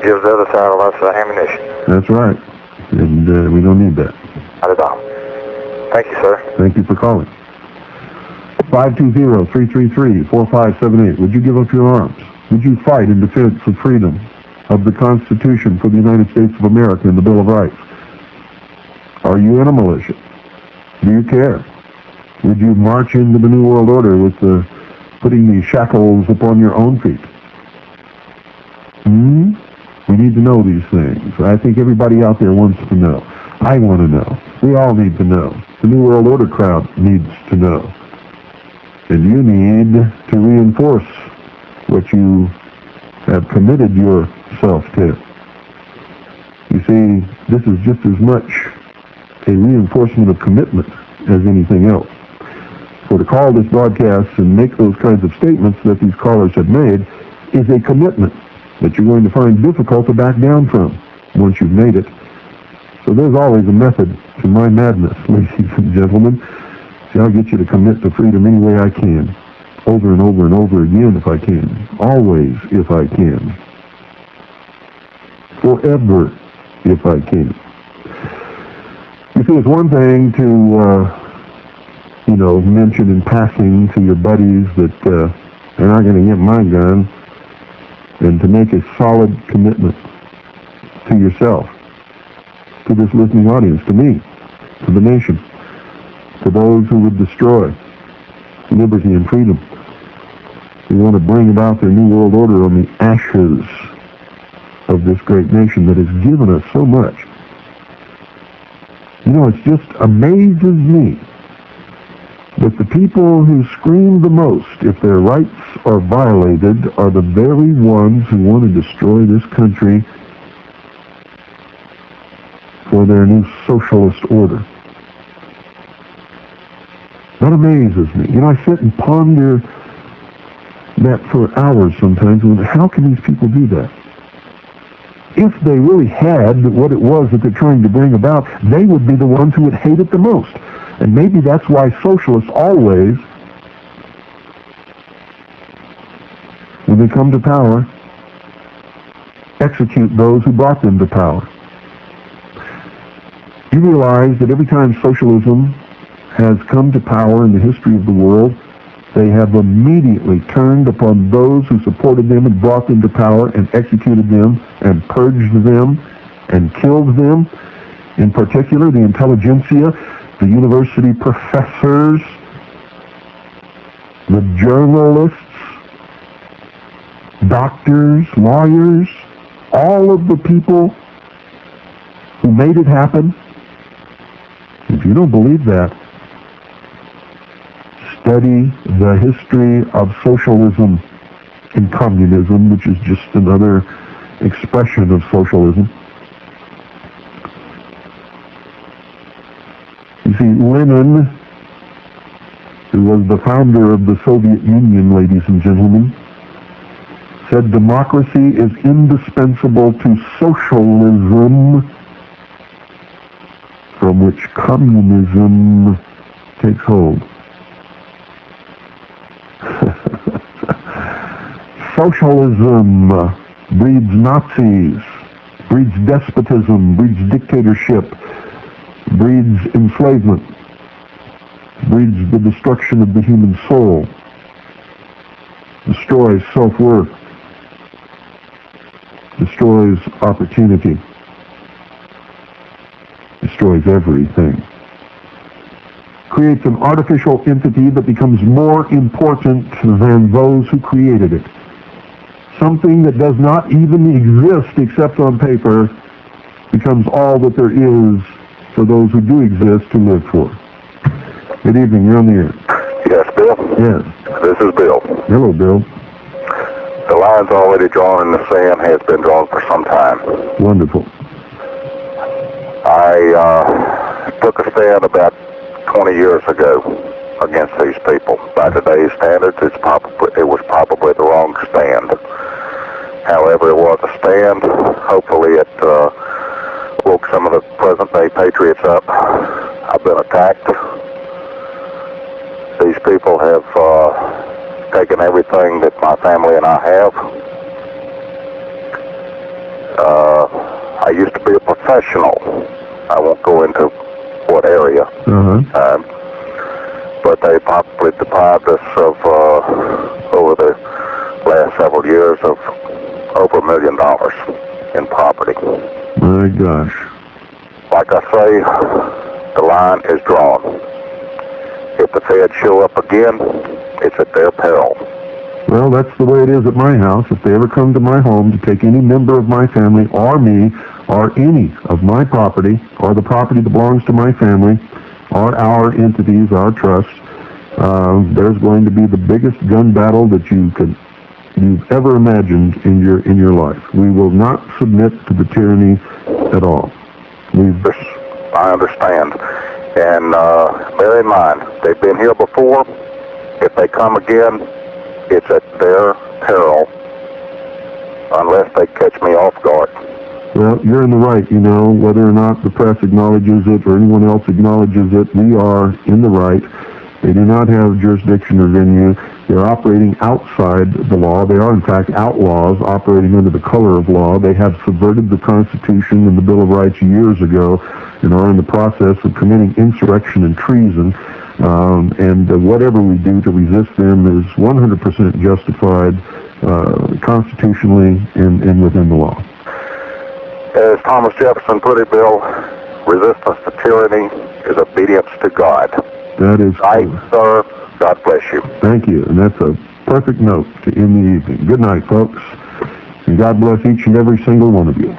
gives the other side of us ammunition. That's right. And we don't need that. Not at all. Thank you, sir. Thank you for calling. 520-333-4578. Would you give up your arms? Would you fight in defense of freedom, of the Constitution for the United States of America and the Bill of Rights? Are you in a militia? Do you care? Would you march into the New World Order with putting the shackles upon your own feet? We need to know these things. I think everybody out there wants to know. I want to know. We all need to know. The New World Order crowd needs to know. And you need to reinforce what you have committed yourself to. You see, this is just as much a reinforcement of commitment as anything else. For to call this broadcast and make those kinds of statements that these callers have made is a commitment that you're going to find difficult to back down from once you've made it. So there's always a method to my madness, ladies and gentlemen. See, I'll get you to commit to freedom any way I can, over and over and over again if I can, always if I can, forever if I can. You see, it's one thing to, mention in passing to your buddies that they're not going to get my gun, and to make a solid commitment to yourself, to this listening audience, to me, to the nation, to those who would destroy liberty and freedom, who want to bring about their new world order on the ashes of this great nation that has given us so much. It just amazes me that the people who scream the most if their rights are violated are the very ones who want to destroy this country for their new socialist order. That amazes me. I sit and ponder that for hours sometimes. How can these people do that? If they really had what it was that they're trying to bring about, they would be the ones who would hate it the most. And maybe that's why socialists always, when they come to power, execute those who brought them to power. You realize that every time socialism has come to power in the history of the world, they have immediately turned upon those who supported them and brought them to power and executed them and purged them and killed them. In particular, the intelligentsia, the university professors, the journalists, doctors, lawyers, all of the people who made it happen. If you don't believe that, study the history of socialism and communism, which is just another expression of socialism. You see, Lenin, who was the founder of the Soviet Union, ladies and gentlemen, said democracy is indispensable to socialism, from which communism takes hold. Socialism breeds Nazis, breeds despotism, breeds dictatorship, breeds enslavement, breeds the destruction of the human soul, destroys self-worth, destroys opportunity, destroys everything. Creates an artificial entity that becomes more important than those who created it. Something that does not even exist except on paper becomes all that there is for those who do exist to live for. Good evening, you're on the air. Yes, Bill? Yes. This is Bill. Hello, Bill. The line's already drawn in the sand, has been drawn for some time. Wonderful. I took a stand about 20 years ago against these people. By today's standards, it was probably the wrong stand. However, it was a stand. Hopefully it woke some of the present-day patriots up. I've been attacked. These people have taken everything that my family and I have. I used to be a professional. I won't go into what area. But they probably deprived us of, over the last several years, of over $1 million in property. My gosh. Like I say, the line is drawn. If the feds show up again, it's at their peril. Well, that's the way it is at my house. If they ever come to my home to take any member of my family or me or any of my property or the property that belongs to my family or our entities, our trusts, there's going to be the biggest gun battle that you've ever imagined in your life. We will not submit to the tyranny at all. I understand. And bear in mind, they've been here before. If they come again, it's at their peril, unless they catch me off guard. Well, you're in the right, you know, whether or not the press acknowledges it or anyone else acknowledges it, we are in the right. They do not have jurisdiction or venue. They're operating outside the law. They are, in fact, outlaws operating under the color of law. They have subverted the Constitution and the Bill of Rights years ago and are in the process of committing insurrection and treason. And whatever we do to resist them is 100% justified constitutionally and within the law. As Thomas Jefferson put it, Bill, resistance to tyranny is obedience to God. That is right, sir. God bless you. Thank you. And that's a perfect note to end the evening. Good night, folks. And God bless each and every single one of you.